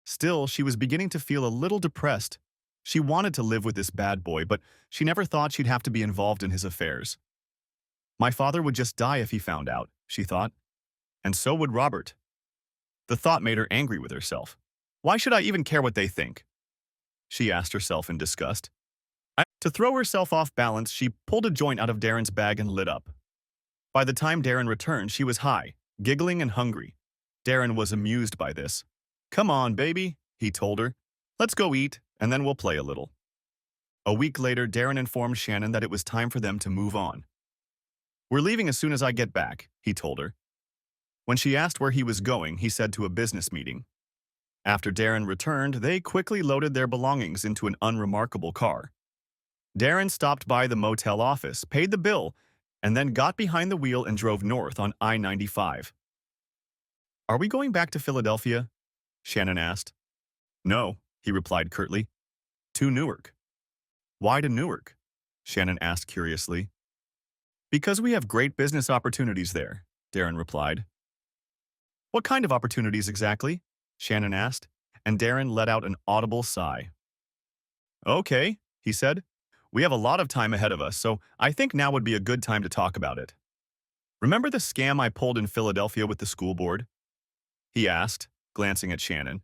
Still, she was beginning to feel a little depressed. She wanted to live with this bad boy, but she never thought she'd have to be involved in his affairs. My father would just die if he found out, she thought. And so would Robert. The thought made her angry with herself. Why should I even care what they think? She asked herself in disgust. To throw herself off balance, she pulled a joint out of Darren's bag and lit up. By the time Darren returned, she was high, giggling and hungry. Darren was amused by this. Come on, baby, he told her. Let's go eat, and then we'll play a little. A week later, Darren informed Shannon that it was time for them to move on. We're leaving as soon as I get back, he told her. When she asked where he was going, he said to a business meeting. After Darren returned, they quickly loaded their belongings into an unremarkable car. Darren stopped by the motel office, paid the bill, and then got behind the wheel and drove north on I-95. Are we going back to Philadelphia? Shannon asked. No, he replied curtly. To Newark. Why to Newark? Shannon asked curiously. Because we have great business opportunities there, Darren replied. What kind of opportunities exactly? Shannon asked, and Darren let out an audible sigh. Okay, he said. We have a lot of time ahead of us, so I think now would be a good time to talk about it. Remember the scam I pulled in Philadelphia with the school board? He asked, glancing at Shannon.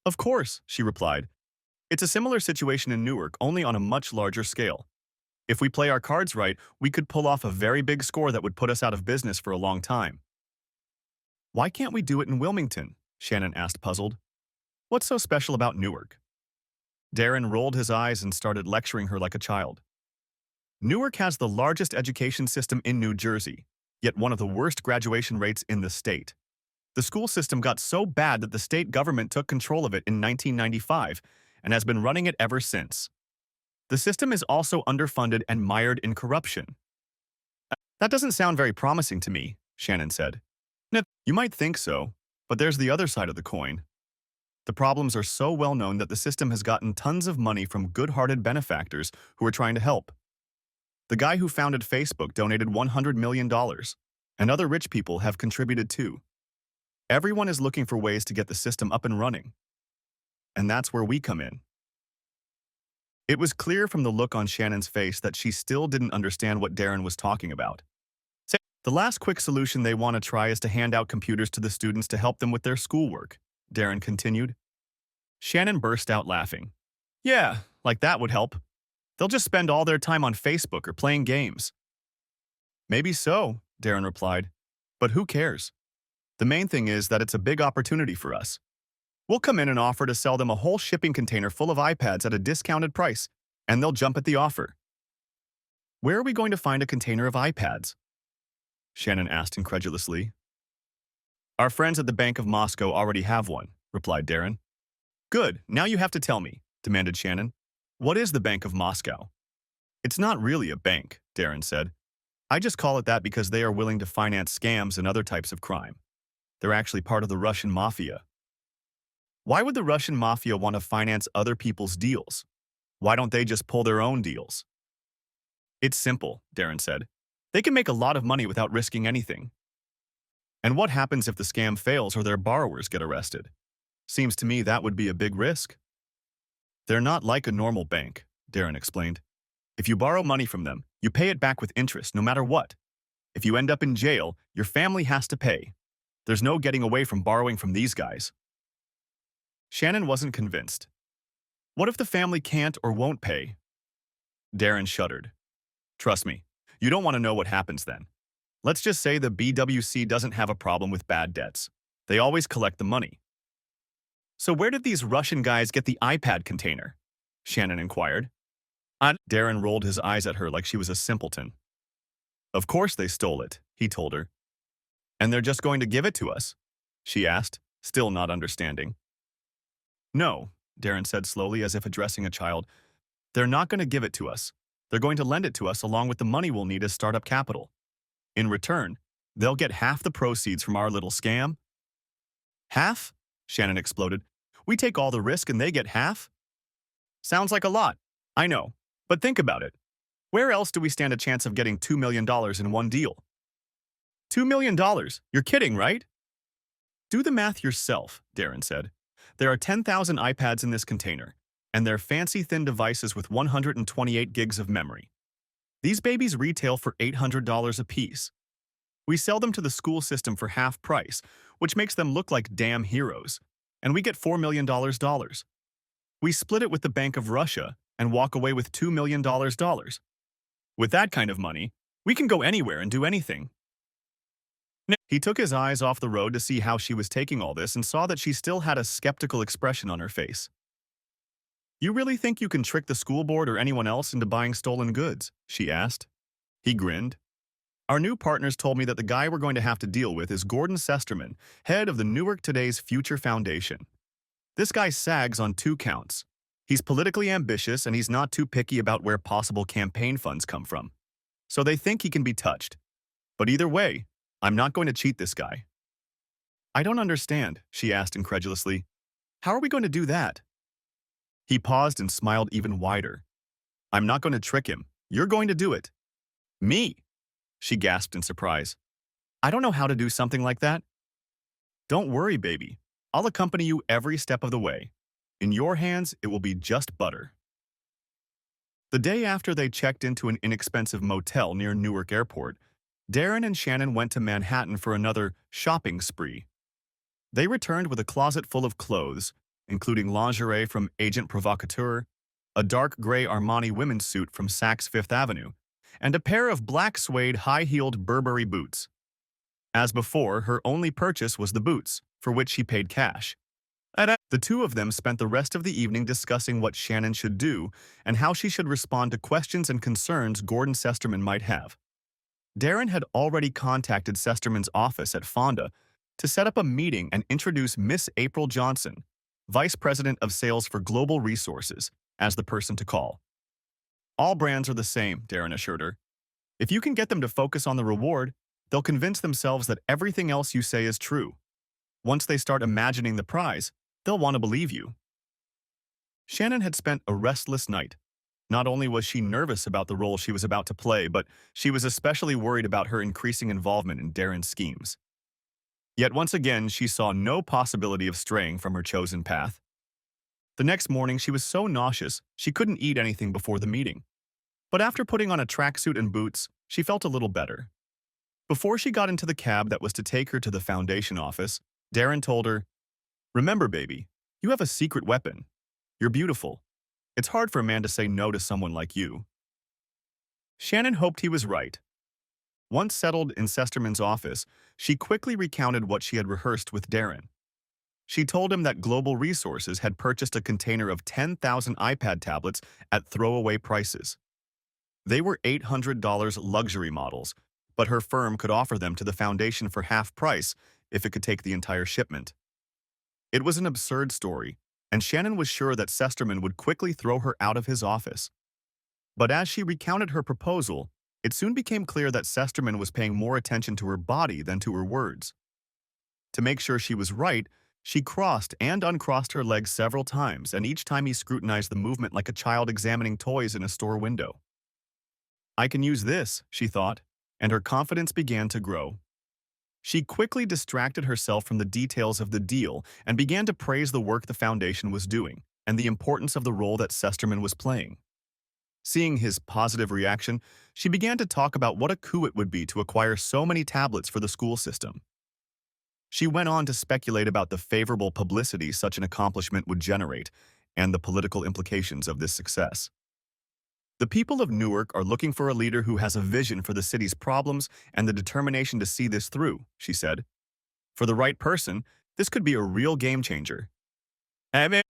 Of course, she replied. It's a similar situation in Newark, only on a much larger scale. If we play our cards right, we could pull off a very big score that would put us out of business for a long time. Why can't we do it in Wilmington? Shannon asked, puzzled. What's so special about Newark? Darren rolled his eyes and started lecturing her like a child. Newark has the largest education system in New Jersey, yet one of the worst graduation rates in the state. The school system got so bad that the state government took control of it in 1995 and has been running it ever since. The system is also underfunded and mired in corruption. That doesn't sound very promising to me, Shannon said. You might think so, But there's the other side of the coin. The problems are so well known that the system has gotten tons of money from good-hearted benefactors who are trying to help. The guy who founded Facebook donated $100 million, and other rich people have contributed too. Everyone is looking for ways to get the system up and running. And that's where we come in. It was clear from the look on Shannon's face that she still didn't understand what Darren was talking about. The last quick solution they want to try is to hand out computers to the students to help them with their schoolwork, Darren continued. Shannon burst out laughing. Yeah, like that would help. They'll just spend all their time on Facebook or playing games. Maybe so, Darren replied. But who cares? The main thing is that it's a big opportunity for us. We'll come in and offer to sell them a whole shipping container full of iPads at a discounted price, and they'll jump at the offer. Where are we going to find a container of iPads? Shannon asked incredulously. Our friends at the Bank of Moscow already have one, replied Darren. Good, now you have to tell me, demanded Shannon. What is the Bank of Moscow? It's not really a bank, Darren said. I just call it that because they are willing to finance scams and other types of crime. They're actually part of the Russian mafia. Why would the Russian mafia want to finance other people's deals? Why don't they just pull their own deals? It's simple, Darren said. They can make a lot of money without risking anything. And what happens if the scam fails or their borrowers get arrested? Seems to me that would be a big risk. They're not like a normal bank, Darren explained. If you borrow money from them, you pay it back with interest no matter what. If you end up in jail, your family has to pay. There's no getting away from borrowing from these guys. Shannon wasn't convinced. What if the family can't or won't pay? Darren shuddered. Trust me, you don't want to know what happens then. Let's just say the BWC doesn't have a problem with bad debts. They always collect the money. So where did these Russian guys get the iPad container? Shannon inquired. Darren rolled his eyes at her like she was a simpleton. Of course they stole it, he told her. And they're just going to give it to us? She asked, still not understanding. No, Darren said slowly as if addressing a child. They're not going to give it to us. They're going to lend it to us along with the money we'll need as startup capital. In return, they'll get half the proceeds from our little scam. Half? Shannon exploded. We take all the risk and they get half? Sounds like a lot. I know. But think about it. Where else do we stand a chance of getting $2 million in one deal? $2 million? You're kidding, right? Do the math yourself, Darren said. There are 10,000 iPads in this container, and they're fancy thin devices with 128 gigs of memory. These babies retail for $800 a piece. We sell them to the school system for half price, which makes them look like damn heroes, and we get $4 million. We split it with the Bank of Russia and walk away with $2 million. With that kind of money, we can go anywhere and do anything. He took his eyes off the road to see how she was taking all this and saw that she still had a skeptical expression on her face. You really think you can trick the school board or anyone else into buying stolen goods? She asked. He grinned. Our new partners told me that the guy we're going to have to deal with is Gordon Sesterman, head of the Newark Today's Future Foundation. This guy sags on 2 counts. He's politically ambitious and he's not too picky about where possible campaign funds come from. So they think he can be touched. But either way, I'm not going to cheat this guy. I don't understand, she asked incredulously. How are we going to do that? He paused and smiled even wider. I'm not going to trick him. You're going to do it. Me? She gasped in surprise. I don't know how to do something like that. Don't worry, baby. I'll accompany you every step of the way. In your hands, it will be just butter. The day after they checked into an inexpensive motel near Newark Airport, Darren and Shannon went to Manhattan for another shopping spree. They returned with a closet full of clothes, including lingerie from Agent Provocateur, a dark gray Armani women's suit from Saks Fifth Avenue, and a pair of black suede high-heeled Burberry boots. As before, her only purchase was the boots, for which she paid cash. The two of them spent the rest of the evening discussing what Shannon should do and how she should respond to questions and concerns Gordon Sesterman might have. Darren had already contacted Sesterman's office at Fonda to set up a meeting and introduce Miss April Johnson, Vice President of Sales for Global Resources, as the person to call. All brands are the same, Darren assured her. If you can get them to focus on the reward, they'll convince themselves that everything else you say is true. Once they start imagining the prize, they'll want to believe you. Shannon had spent a restless night. Not only was she nervous about the role she was about to play, but she was especially worried about her increasing involvement in Darren's schemes. Yet once again, she saw no possibility of straying from her chosen path. The next morning, she was so nauseous, she couldn't eat anything before the meeting. But after putting on a tracksuit and boots, she felt a little better. Before she got into the cab that was to take her to the foundation office, Darren told her, "Remember, baby, you have a secret weapon. You're beautiful. It's hard for a man to say no to someone like you." Shannon hoped he was right. Once settled in Sesterman's office, she quickly recounted what she had rehearsed with Darren. She told him that Global Resources had purchased a container of 10,000 iPad tablets at throwaway prices. They were $800 luxury models, but her firm could offer them to the foundation for half price if it could take the entire shipment. It was an absurd story, and Shannon was sure that Sesterman would quickly throw her out of his office. But as she recounted her proposal, it soon became clear that Sesterman was paying more attention to her body than to her words. To make sure she was right, she crossed and uncrossed her legs several times, and each time he scrutinized the movement like a child examining toys in a store window. "I can use this," she thought, and her confidence began to grow. She quickly distracted herself from the details of the deal and began to praise the work the foundation was doing and the importance of the role that Sesterman was playing. Seeing his positive reaction, she began to talk about what a coup it would be to acquire so many tablets for the school system. She went on to speculate about the favorable publicity such an accomplishment would generate and the political implications of this success. "The people of Newark are looking for a leader who has a vision for the city's problems and the determination to see this through," she said. "For the right person, this could be a real game changer.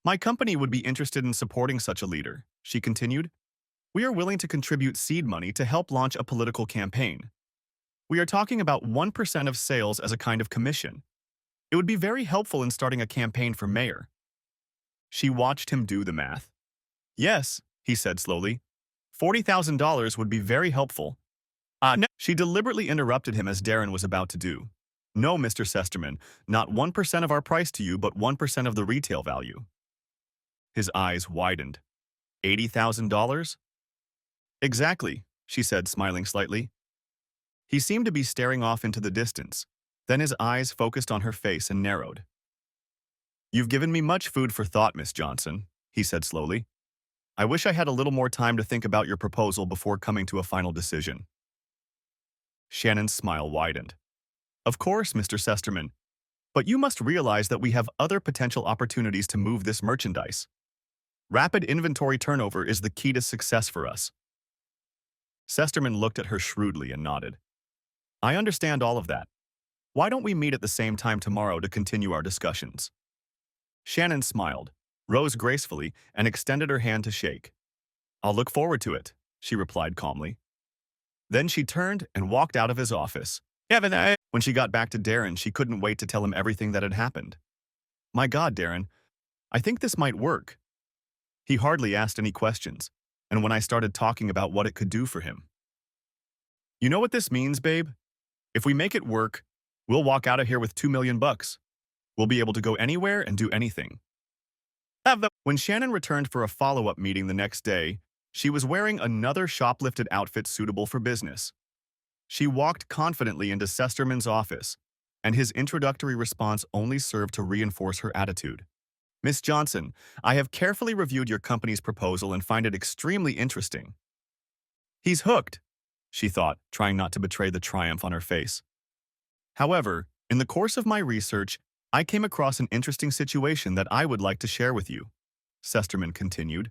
My company would be interested in supporting such a leader," she continued. "We are willing to contribute seed money to help launch a political campaign. We are talking about 1% of sales as a kind of commission. It would be very helpful in starting a campaign for mayor." She watched him do the math. "Yes," he said slowly. $40,000 would be very helpful." No. She deliberately interrupted him as Darren was about to do. "No, Mr. Sesterman, not 1% of our price to you, but 1% of the retail value." His eyes widened. $80,000? "Exactly," she said, smiling slightly. He seemed to be staring off into the distance. Then his eyes focused on her face and narrowed. "You've given me much food for thought, Miss Johnson," he said slowly. "I wish I had a little more time to think about your proposal before coming to a final decision." Shannon's smile widened. "Of course, Mr. Sesterman, but you must realize that we have other potential opportunities to move this merchandise. Rapid inventory turnover is the key to success for us." Sesterman looked at her shrewdly and nodded. "I understand all of that. Why don't we meet at the same time tomorrow to continue our discussions?" Shannon smiled, rose gracefully, and extended her hand to shake. "I'll look forward to it," she replied calmly. Then she turned and walked out of his office. When she got back to Darren, she couldn't wait to tell him everything that had happened. "My God, Darren, I think this might work." He hardly asked any questions, and when I started talking about what it could do for him. "You know what this means, babe? If we make it work, we'll walk out of here with $2 million. We'll be able to go anywhere and do anything." When Shannon returned for a follow-up meeting the next day, she was wearing another shoplifted outfit suitable for business. She walked confidently into Sesterman's office, and his introductory response only served to reinforce her attitude. "Miss Johnson, I have carefully reviewed your company's proposal and find it extremely interesting." "He's hooked," she thought, trying not to betray the triumph on her face. "However, in the course of my research, I came across an interesting situation that I would like to share with you," Sesterman continued.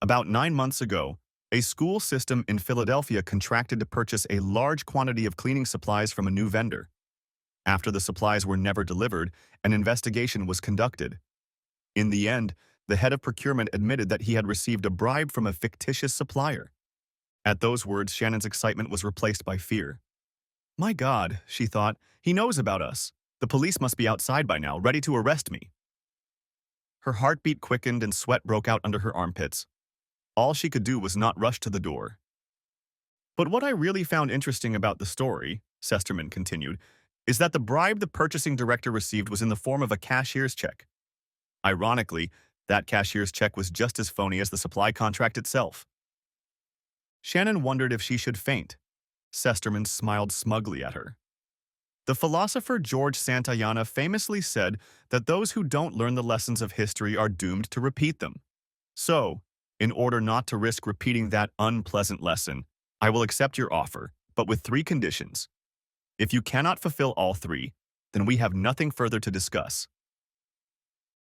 "About 9 months ago, a school system in Philadelphia contracted to purchase a large quantity of cleaning supplies from a new vendor. After the supplies were never delivered, an investigation was conducted. In the end, the head of procurement admitted that he had received a bribe from a fictitious supplier." At those words, Shannon's excitement was replaced by fear. "My God," she thought, "he knows about us. The police must be outside by now, ready to arrest me." Her heartbeat quickened and sweat broke out under her armpits. All she could do was not rush to the door. "But what I really found interesting about the story," Sesterman continued, is that the bribe the purchasing director received was in the form of a cashier's check. Ironically, that cashier's check was just as phony as the supply contract itself. Shannon wondered if she should faint. Sesterman smiled smugly at her. The philosopher George Santayana famously said that those who don't learn the lessons of history are doomed to repeat them. So, in order not to risk repeating that unpleasant lesson, I will accept your offer, but with 3 conditions. If you cannot fulfill all 3, then we have nothing further to discuss.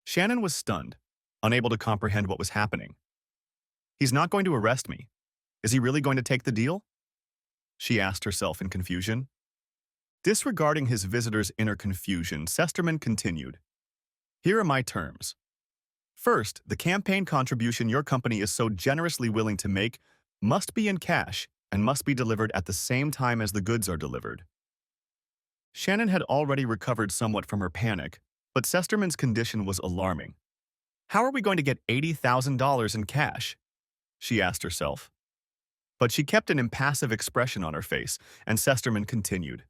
Shannon was stunned, unable to comprehend what was happening. He's not going to arrest me. Is he really going to take the deal? She asked herself in confusion. Disregarding his visitor's inner confusion, Sesterman continued. Here are my terms. First, the campaign contribution your company is so generously willing to make must be in cash and must be delivered at the same time as the goods are delivered. Shannon had already recovered somewhat from her panic, but Sesterman's condition was alarming. How are we going to get $80,000 in cash? She asked herself. But she kept an impassive expression on her face, and Sesterman continued.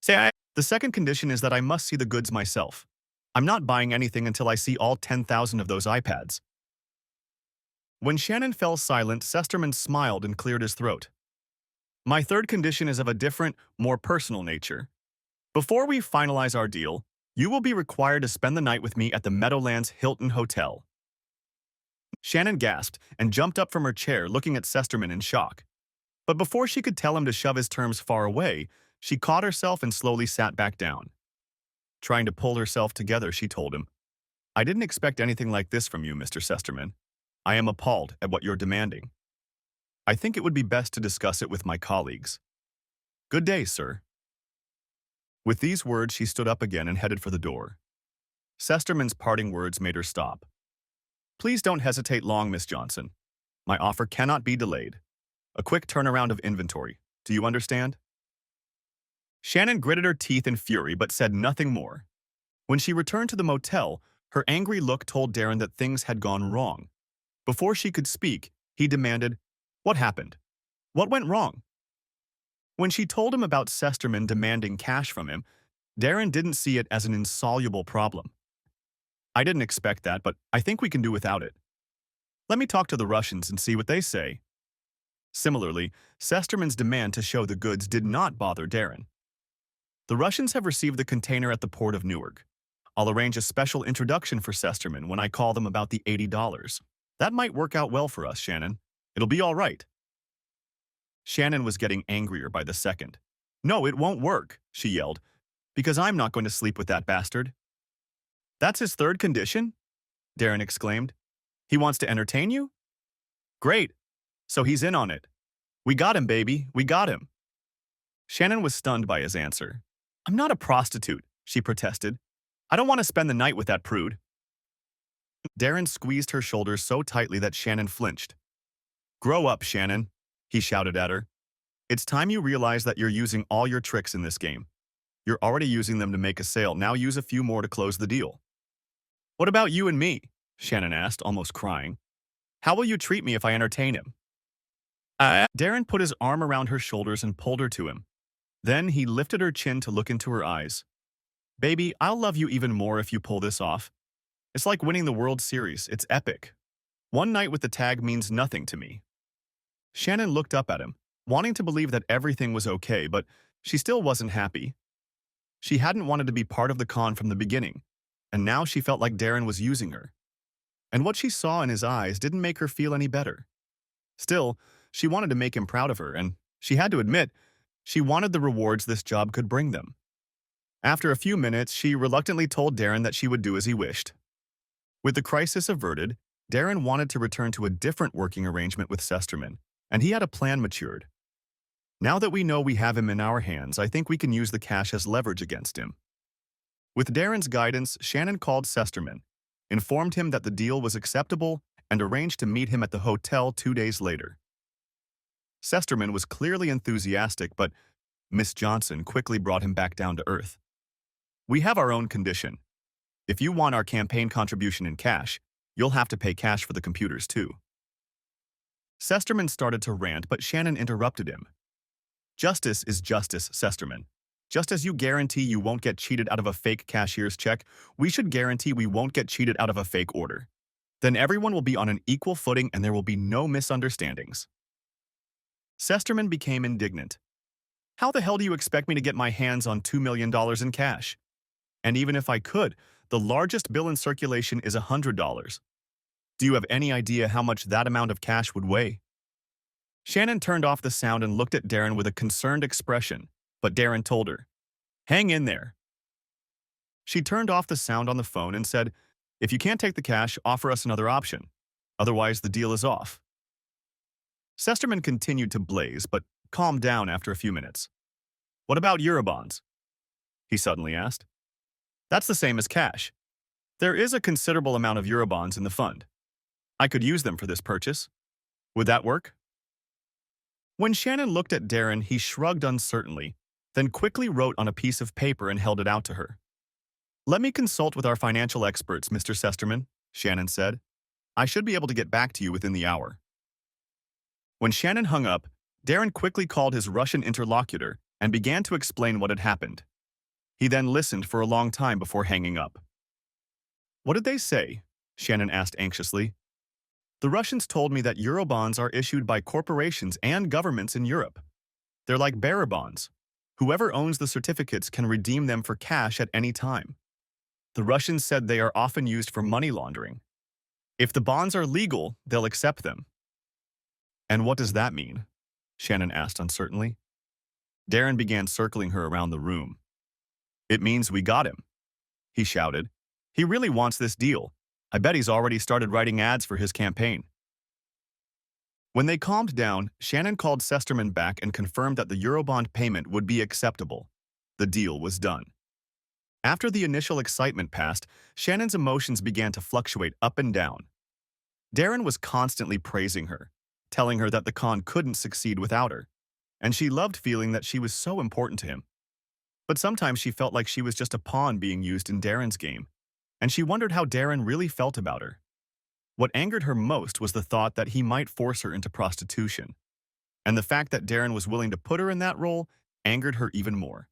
The second condition is that I must see the goods myself. I'm not buying anything until I see all 10,000 of those iPads. When Shannon fell silent, Sesterman smiled and cleared his throat. My third condition is of a different, more personal nature. Before we finalize our deal, you will be required to spend the night with me at the Meadowlands Hilton Hotel. Shannon gasped and jumped up from her chair, looking at Sesterman in shock. But before she could tell him to shove his terms far away, she caught herself and slowly sat back down. Trying to pull herself together, she told him, I didn't expect anything like this from you, Mr. Sesterman. I am appalled at what you're demanding. I think it would be best to discuss it with my colleagues. Good day, sir. With these words, she stood up again and headed for the door. Sesterman's parting words made her stop. Please don't hesitate long, Miss Johnson. My offer cannot be delayed. A quick turnaround of inventory. Do you understand? Shannon gritted her teeth in fury but said nothing more. When she returned to the motel, her angry look told Darren that things had gone wrong. Before she could speak, he demanded, What happened? What went wrong? When she told him about Sesterman demanding cash from him, Darren didn't see it as an insoluble problem. I didn't expect that, but I think we can do without it. Let me talk to the Russians and see what they say. Similarly, Sesterman's demand to show the goods did not bother Darren. The Russians have received the container at the port of Newark. I'll arrange a special introduction for Sesterman when I call them about the $80. That might work out well for us, Shannon. It'll be all right. Shannon was getting angrier by the second. No, it won't work, she yelled, because I'm not going to sleep with that bastard. That's his third condition? Darren exclaimed. He wants to entertain you? Great. So he's in on it. We got him, baby. We got him. Shannon was stunned by his answer. I'm not a prostitute, she protested. I don't want to spend the night with that prude. Darren squeezed her shoulders so tightly that Shannon flinched. Grow up, Shannon, he shouted at her. It's time you realize that you're using all your tricks in this game. You're already using them to make a sale. Now use a few more to close the deal. What about you and me? Shannon asked, almost crying. How will you treat me if I entertain him? Darren put his arm around her shoulders and pulled her to him. Then he lifted her chin to look into her eyes. Baby, I'll love you even more if you pull this off. It's like winning the World Series. It's epic. One night with the tag means nothing to me. Shannon looked up at him, wanting to believe that everything was okay, but she still wasn't happy. She hadn't wanted to be part of the con from the beginning, and now she felt like Darren was using her. And what she saw in his eyes didn't make her feel any better. Still, she wanted to make him proud of her, and she had to admit, she wanted the rewards this job could bring them. After a few minutes, she reluctantly told Darren that she would do as he wished. With the crisis averted, Darren wanted to return to a different working arrangement with Sesterman, and he had a plan matured. Now that we know we have him in our hands, I think we can use the cash as leverage against him. With Darren's guidance, Shannon called Sesterman, informed him that the deal was acceptable, and arranged to meet him at the hotel 2 days later. Sesterman was clearly enthusiastic, but Miss Johnson quickly brought him back down to earth. We have our own condition. If you want our campaign contribution in cash, you'll have to pay cash for the computers too. Sesterman started to rant, but Shannon interrupted him. Justice is justice, Sesterman. Just as you guarantee you won't get cheated out of a fake cashier's check, we should guarantee we won't get cheated out of a fake order. Then everyone will be on an equal footing and there will be no misunderstandings. Sesterman became indignant. How the hell do you expect me to get my hands on $2 million in cash? And even if I could, the largest bill in circulation is $100. Do you have any idea how much that amount of cash would weigh? Shannon turned off the sound and looked at Darren with a concerned expression, but Darren told her, "Hang in there." She turned off the sound on the phone and said, "If you can't take the cash, offer us another option. Otherwise, the deal is off." Sesterman continued to blaze, but calmed down after a few minutes. "What about Eurobonds?" he suddenly asked. "That's the same as cash. There is a considerable amount of Eurobonds in the fund. I could use them for this purchase. Would that work?" When Shannon looked at Darren, he shrugged uncertainly, then quickly wrote on a piece of paper and held it out to her. "Let me consult with our financial experts, Mr. Sesterman," Shannon said. "I should be able to get back to you within the hour." When Shannon hung up, Darren quickly called his Russian interlocutor and began to explain what had happened. He then listened for a long time before hanging up. "What did they say?" Shannon asked anxiously. "The Russians told me that Eurobonds are issued by corporations and governments in Europe. They're like bearer bonds. Whoever owns the certificates can redeem them for cash at any time. The Russians said they are often used for money laundering. If the bonds are legal, they'll accept them." "And what does that mean?" Shannon asked uncertainly. Darren began circling her around the room. "It means we got him," he shouted. "He really wants this deal. I bet he's already started writing ads for his campaign." When they calmed down, Shannon called Sesterman back and confirmed that the Eurobond payment would be acceptable. The deal was done. After the initial excitement passed, Shannon's emotions began to fluctuate up and down. Darren was constantly praising her, telling her that the con couldn't succeed without her, and she loved feeling that she was so important to him. But sometimes she felt like she was just a pawn being used in Darren's game, and she wondered how Darren really felt about her. What angered her most was the thought that he might force her into prostitution, and the fact that Darren was willing to put her in that role angered her even more.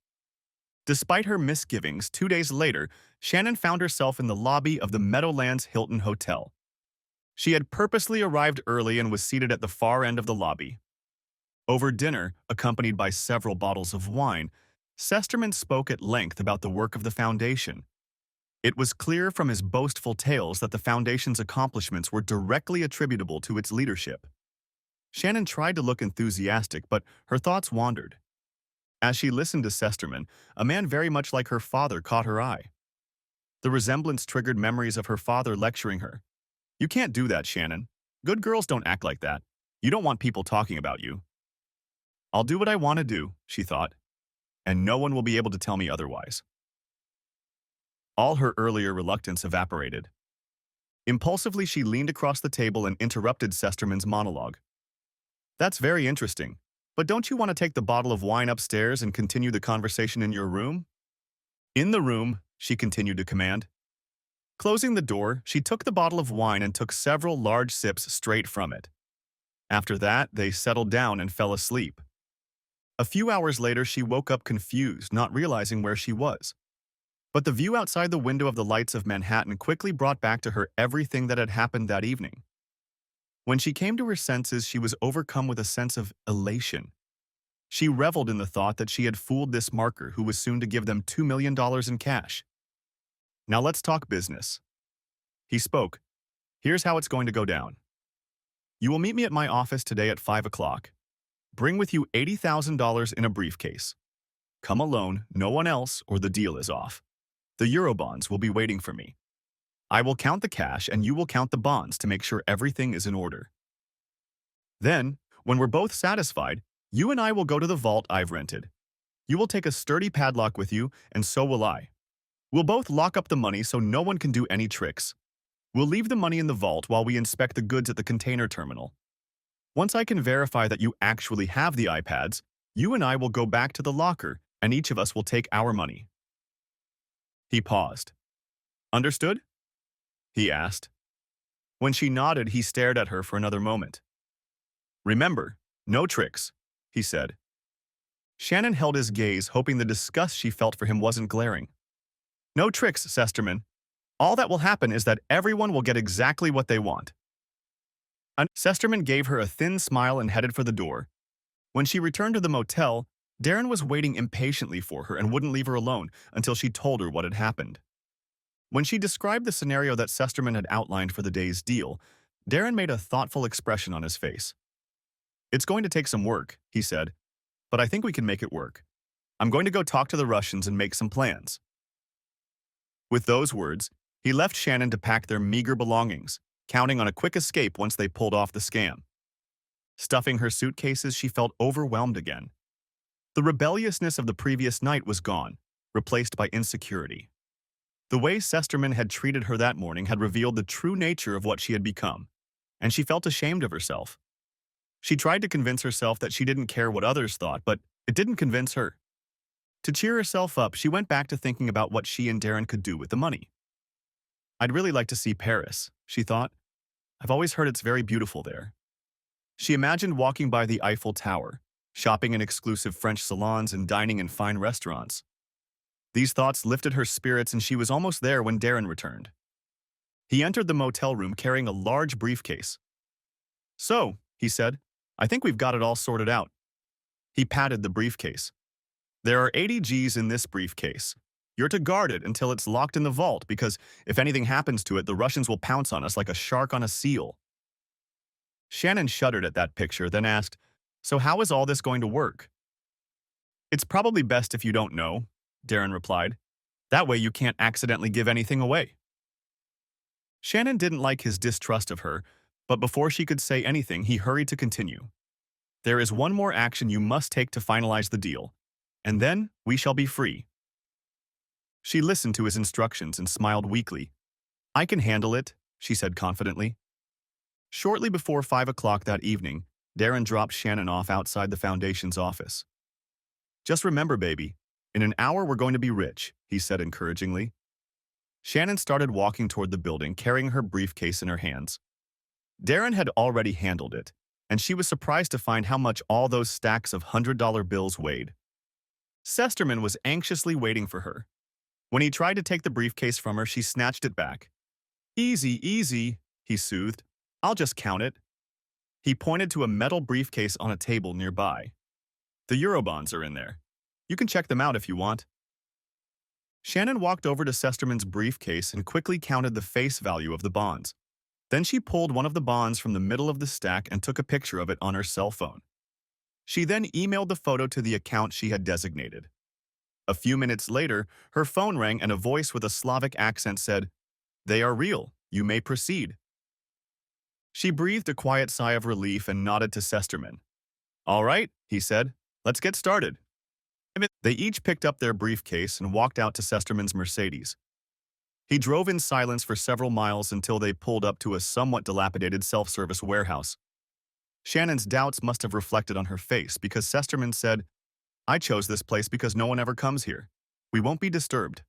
Despite her misgivings, 2 days later, Shannon found herself in the lobby of the Meadowlands Hilton Hotel. She had purposely arrived early and was seated at the far end of the lobby. Over dinner, accompanied by several bottles of wine, Sesterman spoke at length about the work of the foundation. It was clear from his boastful tales that the foundation's accomplishments were directly attributable to its leadership. Shannon tried to look enthusiastic, but her thoughts wandered. As she listened to Sesterman, a man very much like her father caught her eye. The resemblance triggered memories of her father lecturing her. "You can't do that, Shannon. Good girls don't act like that. You don't want people talking about you." "I'll do what I want to do," she thought, "and no one will be able to tell me otherwise." All her earlier reluctance evaporated. Impulsively, she leaned across the table and interrupted Sesterman's monologue. "That's very interesting, but don't you want to take the bottle of wine upstairs and continue the conversation in your room?" "In the room," she continued to command. Closing the door, she took the bottle of wine and took several large sips straight from it. After that, they settled down and fell asleep. A few hours later, she woke up confused, not realizing where she was. But the view outside the window of the lights of Manhattan quickly brought back to her everything that had happened that evening. When she came to her senses, she was overcome with a sense of elation. She reveled in the thought that she had fooled this marker who was soon to give them $2 million in cash. "Now let's talk business." He spoke. "Here's how it's going to go down. You will meet me at my office today at 5 o'clock. Bring with you $80,000 in a briefcase. Come alone, no one else, or the deal is off. The Eurobonds will be waiting for me. I will count the cash and you will count the bonds to make sure everything is in order. Then, when we're both satisfied, you and I will go to the vault I've rented. You will take a sturdy padlock with you, and so will I. We'll both lock up the money so no one can do any tricks. We'll leave the money in the vault while we inspect the goods at the container terminal. Once I can verify that you actually have the iPads, you and I will go back to the locker, and each of us will take our money." He paused. "Understood?" he asked. When she nodded, he stared at her for another moment. "Remember, no tricks," he said. Shannon held his gaze, hoping the disgust she felt for him wasn't glaring. No tricks, Sesterman. All that will happen is that everyone will get exactly what they want. And Sesterman gave her a thin smile and headed for the door. When she returned to the motel, Darren was waiting impatiently for her and wouldn't leave her alone until she told her what had happened. When she described the scenario that Sesterman had outlined for the day's deal, Darren made a thoughtful expression on his face. "It's going to take some work," he said, "but I think we can make it work. I'm going to go talk to the Russians and make some plans." With those words, he left Shannon to pack their meager belongings, counting on a quick escape once they pulled off the scam. Stuffing her suitcases, she felt overwhelmed again. The rebelliousness of the previous night was gone, replaced by insecurity. The way Sesterman had treated her that morning had revealed the true nature of what she had become, and she felt ashamed of herself. She tried to convince herself that she didn't care what others thought, but it didn't convince her. To cheer herself up, she went back to thinking about what she and Darren could do with the money. "I'd really like to see Paris," she thought. "I've always heard it's very beautiful there." She imagined walking by the Eiffel Tower, shopping in exclusive French salons and dining in fine restaurants. These thoughts lifted her spirits, and she was almost there when Darren returned. He entered the motel room carrying a large briefcase. "So," he said, "I think we've got it all sorted out." He patted the briefcase. "There are 80 Gs in this briefcase. You're to guard it until it's locked in the vault, because if anything happens to it, the Russians will pounce on us like a shark on a seal." Shannon shuddered at that picture, then asked, "So how is all this going to work?" "It's probably best if you don't know," Darren replied. "That way you can't accidentally give anything away." Shannon didn't like his distrust of her, but before she could say anything, he hurried to continue. "There is one more action you must take to finalize the deal, and then we shall be free." She listened to his instructions and smiled weakly. "I can handle it," she said confidently. Shortly before 5 o'clock that evening, Darren dropped Shannon off outside the Foundation's office. "Just remember, baby, in an hour we're going to be rich," he said encouragingly. Shannon started walking toward the building, carrying her briefcase in her hands. Darren had already handled it, and she was surprised to find how much all those stacks of $100 bills weighed. Sesterman was anxiously waiting for her. When he tried to take the briefcase from her, she snatched it back. "Easy, easy," he soothed. "I'll just count it." He pointed to a metal briefcase on a table nearby. "The Eurobonds are in there. You can check them out if you want." Shannon walked over to Sesterman's briefcase and quickly counted the face value of the bonds. Then she pulled one of the bonds from the middle of the stack and took a picture of it on her cell phone. She then emailed the photo to the account she had designated. A few minutes later, her phone rang and a voice with a Slavic accent said, "They are real. You may proceed." She breathed a quiet sigh of relief and nodded to Sesterman. "All right," he said. "Let's get started." They each picked up their briefcase and walked out to Sesterman's Mercedes. He drove in silence for several miles until they pulled up to a somewhat dilapidated self-service warehouse. Shannon's doubts must have reflected on her face because Sesterman said, "I chose this place because no one ever comes here. We won't be disturbed."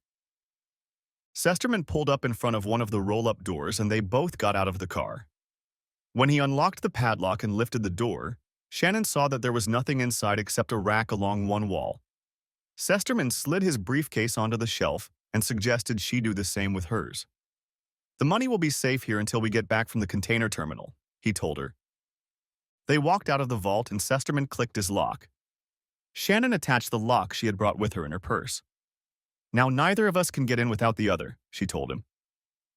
Sesterman pulled up in front of one of the roll-up doors and they both got out of the car. When he unlocked the padlock and lifted the door, Shannon saw that there was nothing inside except a rack along one wall. Sesterman slid his briefcase onto the shelf and suggested she do the same with hers. "The money will be safe here until we get back from the container terminal," he told her. They walked out of the vault and Sesterman clicked his lock. Shannon attached the lock she had brought with her in her purse. "Now neither of us can get in without the other," she told him.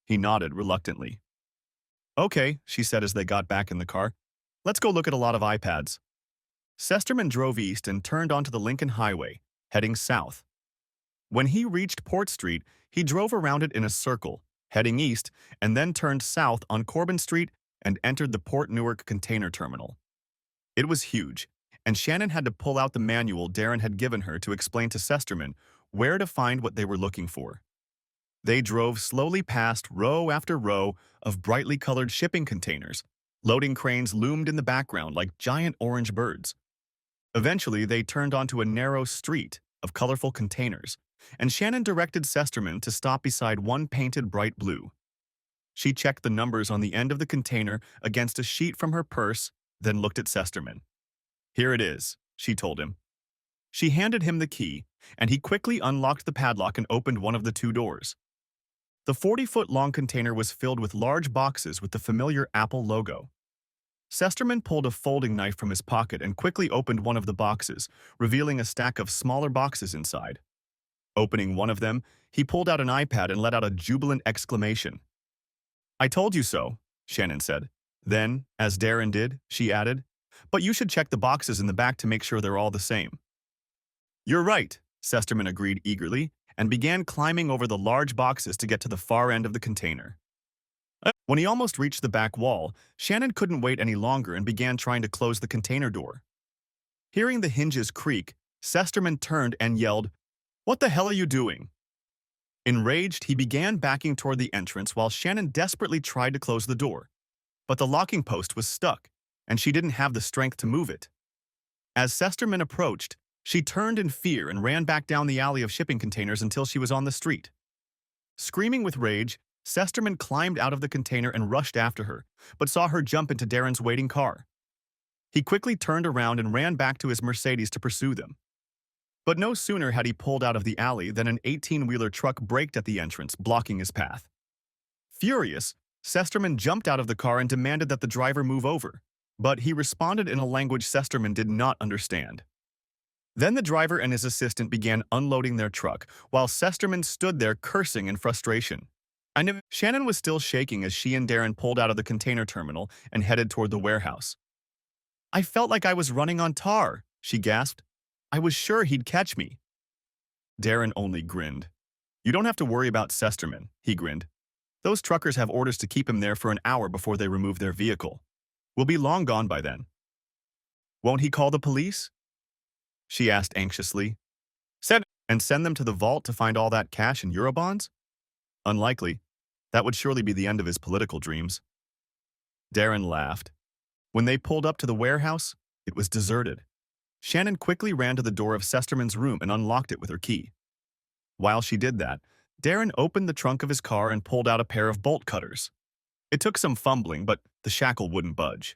He nodded reluctantly. "Okay," she said as they got back in the car. "Let's go look at a lot of iPads." Sesterman drove east and turned onto the Lincoln Highway, heading south. When he reached Port Street, he drove around it in a circle, heading east, and then turned south on Corbin Street and entered the Port Newark Container Terminal. It was huge, and Shannon had to pull out the manual Darren had given her to explain to Sesterman where to find what they were looking for. They drove slowly past row after row of brightly colored shipping containers. Loading cranes loomed in the background like giant orange birds. Eventually, they turned onto a narrow street of colorful containers, and Shannon directed Sesterman to stop beside one painted bright blue. She checked the numbers on the end of the container against a sheet from her purse, then looked at Sesterman. "Here it is," she told him. She handed him the key, and he quickly unlocked the padlock and opened one of the two doors. The 40-foot-long container was filled with large boxes with the familiar Apple logo. Sesterman pulled a folding knife from his pocket and quickly opened one of the boxes, revealing a stack of smaller boxes inside. Opening one of them, he pulled out an iPad and let out a jubilant exclamation. "I told you so," Shannon said. Then, as Darren did, she added, "But you should check the boxes in the back to make sure they're all the same." "You're right," Sesterman agreed eagerly, and began climbing over the large boxes to get to the far end of the container. When he almost reached the back wall, Shannon couldn't wait any longer and began trying to close the container door. Hearing the hinges creak, Sesterman turned and yelled, "What the hell are you doing?" Enraged, he began backing toward the entrance while Shannon desperately tried to close the door. But the locking post was stuck, and she didn't have the strength to move it. As Sesterman approached, she turned in fear and ran back down the alley of shipping containers until she was on the street. Screaming with rage, Sesterman climbed out of the container and rushed after her, but saw her jump into Darren's waiting car. He quickly turned around and ran back to his Mercedes to pursue them. But no sooner had he pulled out of the alley than an 18-wheeler truck braked at the entrance, blocking his path. Furious, Sesterman jumped out of the car and demanded that the driver move over, but he responded in a language Sesterman did not understand. Then the driver and his assistant began unloading their truck, while Sesterman stood there cursing in frustration. Shannon was still shaking as she and Darren pulled out of the container terminal and headed toward the warehouse. "I felt like I was running on tar," she gasped. "I was sure he'd catch me." Darren only grinned. "You don't have to worry about Sesterman," he grinned. "Those truckers have orders to keep him there for an hour before they remove their vehicle. We'll be long gone by then." "Won't he call the police?" she asked anxiously. "And send them to the vault to find all that cash and Eurobonds?" "Unlikely. That would surely be the end of his political dreams." Darren laughed. When they pulled up to the warehouse, it was deserted. Shannon quickly ran to the door of Sesterman's room and unlocked it with her key. While she did that, Darren opened the trunk of his car and pulled out a pair of bolt cutters. It took some fumbling, but the shackle wouldn't budge.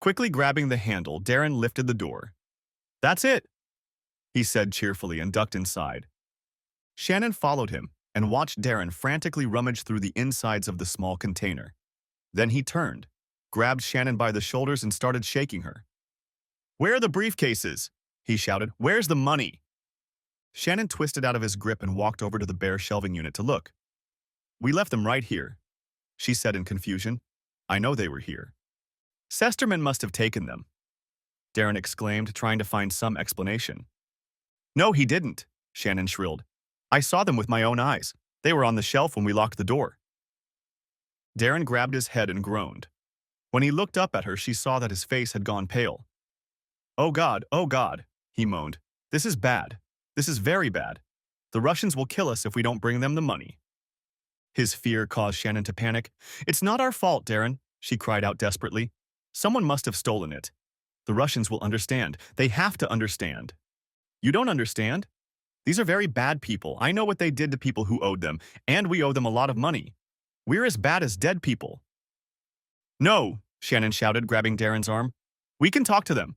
Quickly grabbing the handle, Darren lifted the door. "That's it," he said cheerfully and ducked inside. Shannon followed him and watched Darren frantically rummage through the insides of the small container. Then he turned, grabbed Shannon by the shoulders and started shaking her. "Where are the briefcases?" he shouted. "Where's the money?" Shannon twisted out of his grip and walked over to the bare shelving unit to look. "We left them right here," she said in confusion. "I know they were here." "Sesterman must have taken them," Darren exclaimed, trying to find some explanation. "No, he didn't," Shannon shrilled. "I saw them with my own eyes. They were on the shelf when we locked the door." Darren grabbed his head and groaned. When he looked up at her, she saw that his face had gone pale. Oh God, he moaned. "This is bad. This is very bad. The Russians will kill us if we don't bring them the money." His fear caused Shannon to panic. "It's not our fault, Darren," she cried out desperately. "Someone must have stolen it. The Russians will understand. They have to understand." "You don't understand? These are very bad people. I know what they did to people who owed them, and we owe them a lot of money. We're as bad as dead people." "No," Shannon shouted, grabbing Darren's arm. "We can talk to them.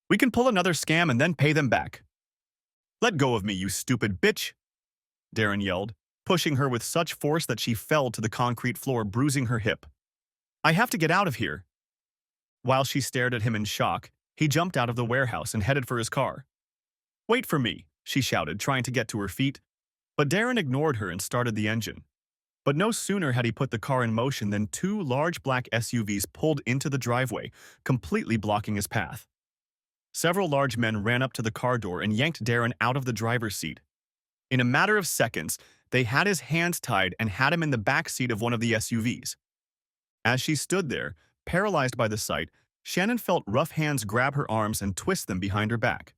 We can pull another scam and then pay them back." "Let go of me, you stupid bitch," Darren yelled, pushing her with such force that she fell to the concrete floor, bruising her hip. "I have to get out of here." While she stared at him in shock, he jumped out of the warehouse and headed for his car. "Wait for me," she shouted, trying to get to her feet. But Darren ignored her and started the engine. But no sooner had he put the car in motion than two large black SUVs pulled into the driveway, completely blocking his path. Several large men ran up to the car door and yanked Darren out of the driver's seat. In a matter of seconds, they had his hands tied and had him in the back seat of one of the SUVs. As she stood there, paralyzed by the sight, Shannon felt rough hands grab her arms and twist them behind her back.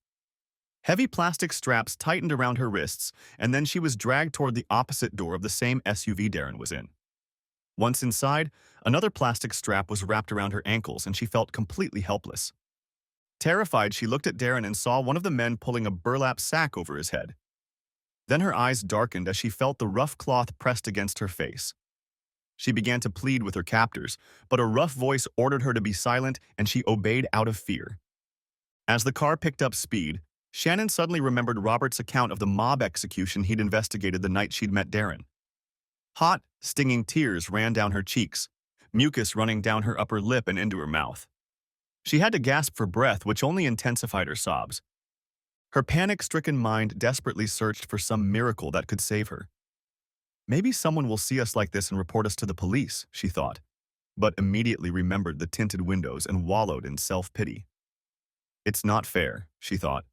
Heavy plastic straps tightened around her wrists, and then she was dragged toward the opposite door of the same SUV Darren was in. Once inside, another plastic strap was wrapped around her ankles and she felt completely helpless. Terrified, she looked at Darren and saw one of the men pulling a burlap sack over his head. Then her eyes darkened as she felt the rough cloth pressed against her face. She began to plead with her captors, but a rough voice ordered her to be silent and she obeyed out of fear. As the car picked up speed, Shannon suddenly remembered Robert's account of the mob execution he'd investigated the night she'd met Darren. Hot, stinging tears ran down her cheeks, mucus running down her upper lip and into her mouth. She had to gasp for breath, which only intensified her sobs. Her panic-stricken mind desperately searched for some miracle that could save her. Maybe someone will see us like this and report us to the police, she thought, but immediately remembered the tinted windows and wallowed in self-pity. It's not fair, she thought.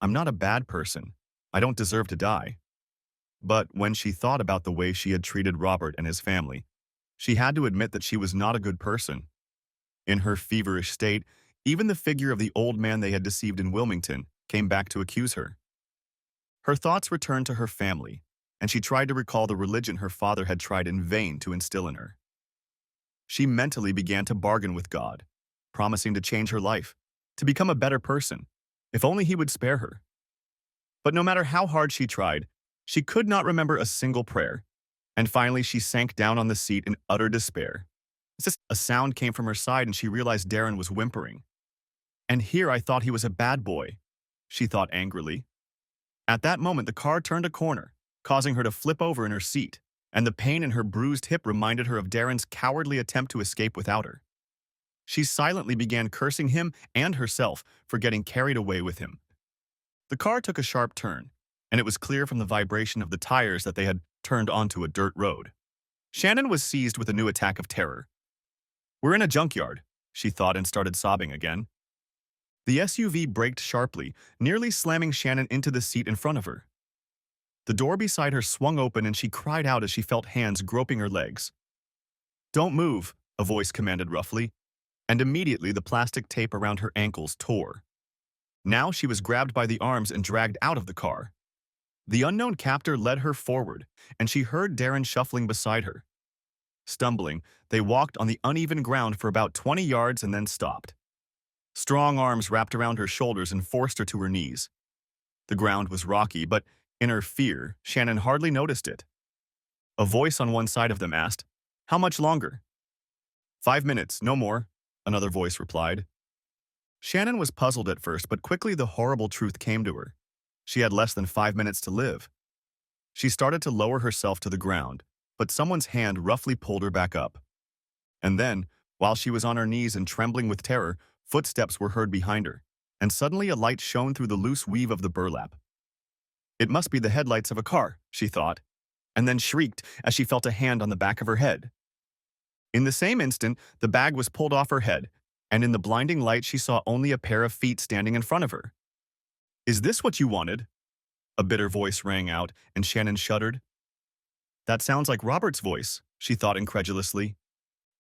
I'm not a bad person. I don't deserve to die. But when she thought about the way she had treated Robert and his family, she had to admit that she was not a good person. In her feverish state, even the figure of the old man they had deceived in Wilmington came back to accuse her. Her thoughts returned to her family, and she tried to recall the religion her father had tried in vain to instill in her. She mentally began to bargain with God, promising to change her life, to become a better person, if only he would spare her. But no matter how hard she tried, she could not remember a single prayer, and finally she sank down on the seat in utter despair. A sound came from her side and she realized Darren was whimpering. And here I thought he was a bad boy, she thought angrily. At that moment, the car turned a corner, causing her to flip over in her seat, and the pain in her bruised hip reminded her of Darren's cowardly attempt to escape without her. She silently began cursing him and herself for getting carried away with him. The car took a sharp turn, and it was clear from the vibration of the tires that they had turned onto a dirt road. Shannon was seized with a new attack of terror. We're in a junkyard, she thought, and started sobbing again. The SUV braked sharply, nearly slamming Shannon into the seat in front of her. The door beside her swung open and she cried out as she felt hands groping her legs. Don't move, a voice commanded roughly, and immediately the plastic tape around her ankles tore. Now she was grabbed by the arms and dragged out of the car. The unknown captor led her forward, and she heard Darren shuffling beside her. Stumbling, they walked on the uneven ground for about 20 yards and then stopped. Strong arms wrapped around her shoulders and forced her to her knees. The ground was rocky, but in her fear, Shannon hardly noticed it. A voice on one side of them asked, "How much longer?" 5 minutes, no more, another voice replied. Shannon was puzzled at first, but quickly the horrible truth came to her. She had less than 5 minutes to live. She started to lower herself to the ground, but someone's hand roughly pulled her back up. And then, while she was on her knees and trembling with terror, footsteps were heard behind her, and suddenly a light shone through the loose weave of the burlap. It must be the headlights of a car, she thought, and then shrieked as she felt a hand on the back of her head. In the same instant, the bag was pulled off her head, and in the blinding light she saw only a pair of feet standing in front of her. Is this what you wanted? A bitter voice rang out, and Shannon shuddered. That sounds like Robert's voice, she thought incredulously.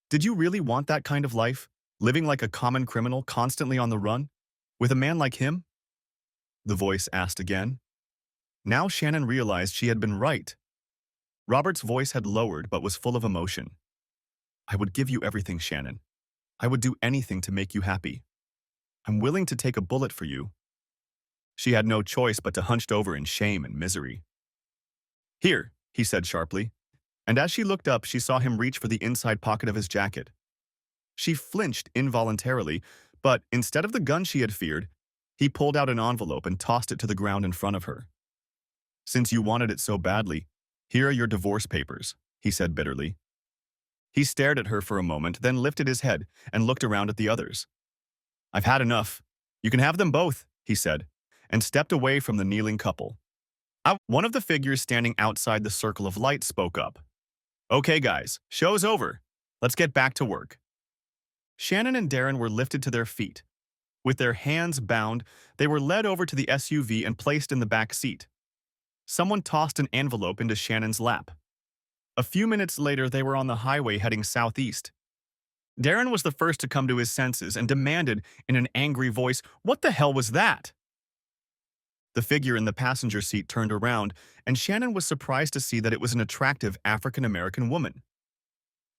Did you really want that kind of life, living like a common criminal constantly on the run, with a man like him? The voice asked again. Now Shannon realized she had been right. Robert's voice had lowered but was full of emotion. I would give you everything, Shannon. I would do anything to make you happy. I'm willing to take a bullet for you. She had no choice but to hunch over in shame and misery. Here, he said sharply, and as she looked up, she saw him reach for the inside pocket of his jacket. She flinched involuntarily, but instead of the gun she had feared, he pulled out an envelope and tossed it to the ground in front of her. Since you wanted it so badly, here are your divorce papers, he said bitterly. He stared at her for a moment, then lifted his head and looked around at the others. I've had enough. You can have them both, he said, and stepped away from the kneeling couple. One of the figures standing outside the circle of light spoke up. Okay, guys, show's over. Let's get back to work. Shannon and Darren were lifted to their feet. With their hands bound, they were led over to the SUV and placed in the back seat. Someone tossed an envelope into Shannon's lap. A few minutes later, they were on the highway heading southeast. Darren was the first to come to his senses and demanded in an angry voice, "What the hell was that?" The figure in the passenger seat turned around, and Shannon was surprised to see that it was an attractive African-American woman.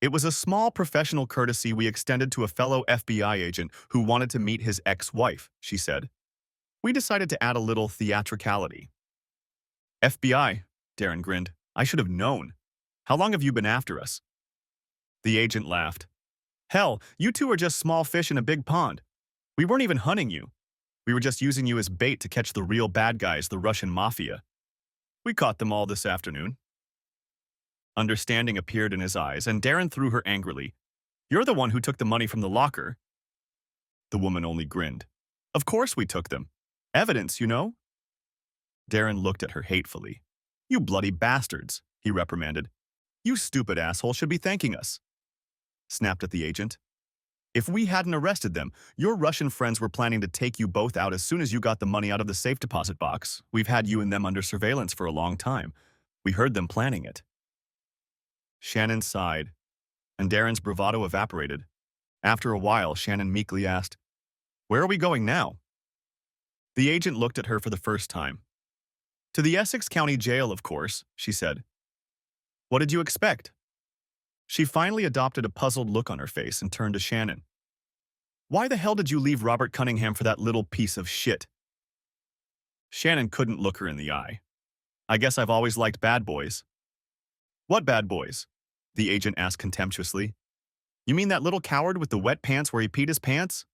It was a small professional courtesy we extended to a fellow FBI agent who wanted to meet his ex-wife, she said. We decided to add a little theatricality. FBI, Darren grinned. I should have known. How long have you been after us? The agent laughed. Hell, you two are just small fish in a big pond. We weren't even hunting you. We were just using you as bait to catch the real bad guys, the Russian mafia. We caught them all this afternoon. Understanding appeared in his eyes, and Darren threw her angrily. You're the one who took the money from the locker. The woman only grinned. Of course we took them. Evidence, you know? Darren looked at her hatefully. You bloody bastards, he reprimanded. You stupid asshole should be thanking us. Snapped at the agent. If we hadn't arrested them, your Russian friends were planning to take you both out as soon as you got the money out of the safe deposit box. We've had you and them under surveillance for a long time. We heard them planning it. Shannon sighed, and Darren's bravado evaporated. After a while, Shannon meekly asked, Where are we going now? The agent looked at her for the first time. To the Essex County Jail, of course, she said. What did you expect? She finally adopted a puzzled look on her face and turned to Shannon. Why the hell did you leave Robert Cunningham for that little piece of shit? Shannon couldn't look her in the eye. I guess I've always liked bad boys. What bad boys? The agent asked contemptuously. You mean that little coward with the wet pants where he peed his pants?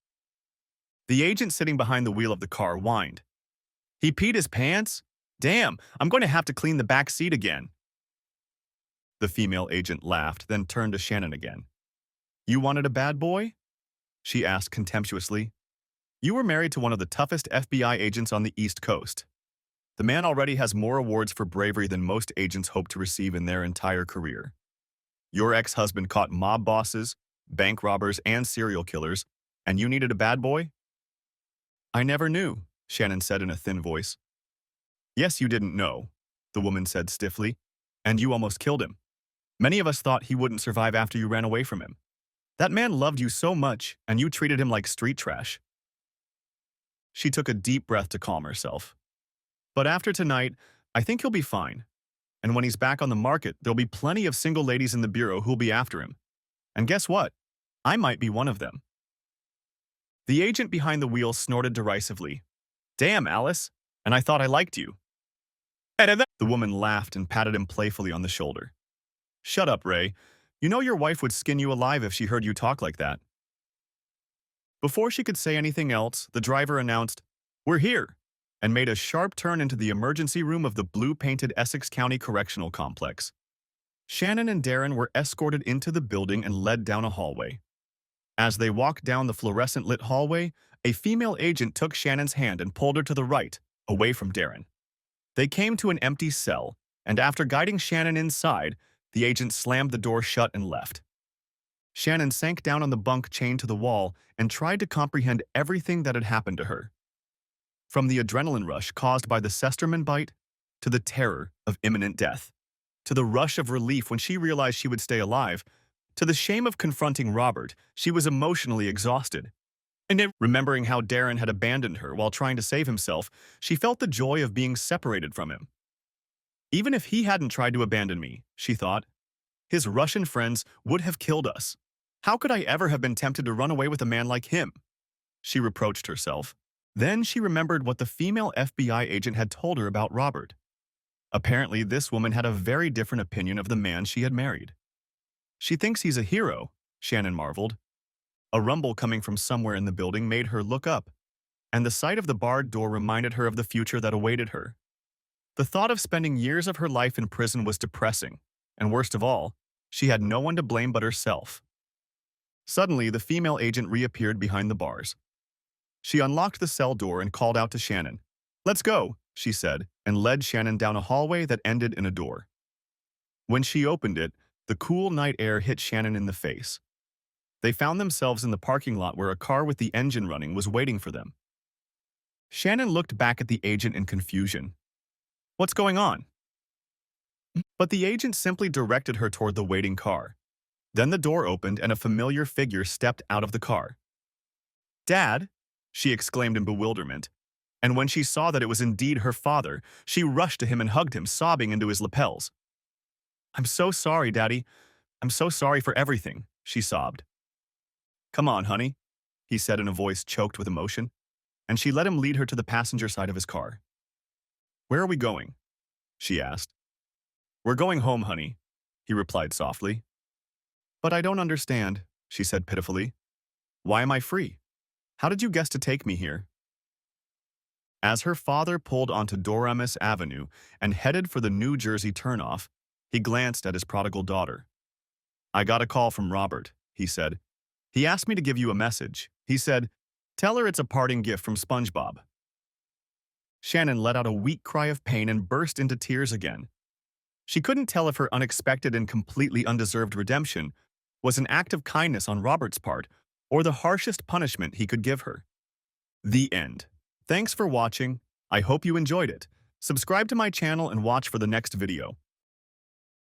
The agent sitting behind the wheel of the car whined. He peed his pants? Damn, I'm going to have to clean the back seat again. The female agent laughed, then turned to Shannon again. You wanted a bad boy? She asked contemptuously. You were married to one of the toughest FBI agents on the East Coast. The man already has more awards for bravery than most agents hope to receive in their entire career. Your ex-husband caught mob bosses, bank robbers, and serial killers, and you needed a bad boy? I never knew, Shannon said in a thin voice. Yes, you didn't know, the woman said stiffly, and you almost killed him. Many of us thought he wouldn't survive after you ran away from him. That man loved you so much, and you treated him like street trash. She took a deep breath to calm herself. But after tonight, I think he'll be fine. And when he's back on the market, there'll be plenty of single ladies in the bureau who'll be after him. And guess what? I might be one of them. The agent behind the wheel snorted derisively. Damn, Alice, and I thought I liked you. The woman laughed and patted him playfully on the shoulder. Shut up, Ray. You know your wife would skin you alive if she heard you talk like that. Before she could say anything else, the driver announced, We're here, and made a sharp turn into the emergency room of the blue-painted Essex County Correctional Complex. Shannon and Darren were escorted into the building and led down a hallway. As they walked down the fluorescent-lit hallway, a female agent took Shannon's hand and pulled her to the right, away from Darren. They came to an empty cell, and after guiding Shannon inside, the agent slammed the door shut and left. Shannon sank down on the bunk chained to the wall and tried to comprehend everything that had happened to her. From the adrenaline rush caused by the Sesterman bite, to the terror of imminent death, to the rush of relief when she realized she would stay alive, to the shame of confronting Robert, she was emotionally exhausted. And then, remembering how Darren had abandoned her while trying to save himself, she felt the joy of being separated from him. Even if he hadn't tried to abandon me, she thought, his Russian friends would have killed us. How could I ever have been tempted to run away with a man like him? She reproached herself. Then she remembered what the female FBI agent had told her about Robert. Apparently, this woman had a very different opinion of the man she had married. She thinks he's a hero, Shannon marveled. A rumble coming from somewhere in the building made her look up, and the sight of the barred door reminded her of the future that awaited her. The thought of spending years of her life in prison was depressing, and worst of all, she had no one to blame but herself. Suddenly, the female agent reappeared behind the bars. She unlocked the cell door and called out to Shannon. Let's go, she said, and led Shannon down a hallway that ended in a door. When she opened it, the cool night air hit Shannon in the face. They found themselves in the parking lot where a car with the engine running was waiting for them. Shannon looked back at the agent in confusion. What's going on? But the agent simply directed her toward the waiting car. Then the door opened and a familiar figure stepped out of the car. Dad, she exclaimed in bewilderment, and when she saw that it was indeed her father, she rushed to him and hugged him, sobbing into his lapels. I'm so sorry, Daddy. I'm so sorry for everything, she sobbed. Come on, honey, he said in a voice choked with emotion, and she let him lead her to the passenger side of his car. Where are we going? She asked. We're going home, honey, he replied softly. But I don't understand, she said pitifully. Why am I free? How did you guess to take me here? As her father pulled onto Doramus Avenue and headed for the New Jersey turnoff, he glanced at his prodigal daughter. "I got a call from Robert," he said. "He asked me to give you a message. He said, 'Tell her it's a parting gift from SpongeBob.'" Shannon let out a weak cry of pain and burst into tears again. She couldn't tell if her unexpected and completely undeserved redemption was an act of kindness on Robert's part or the harshest punishment he could give her. The end. Thanks for watching. I hope you enjoyed it. Subscribe to my channel and watch for the next video.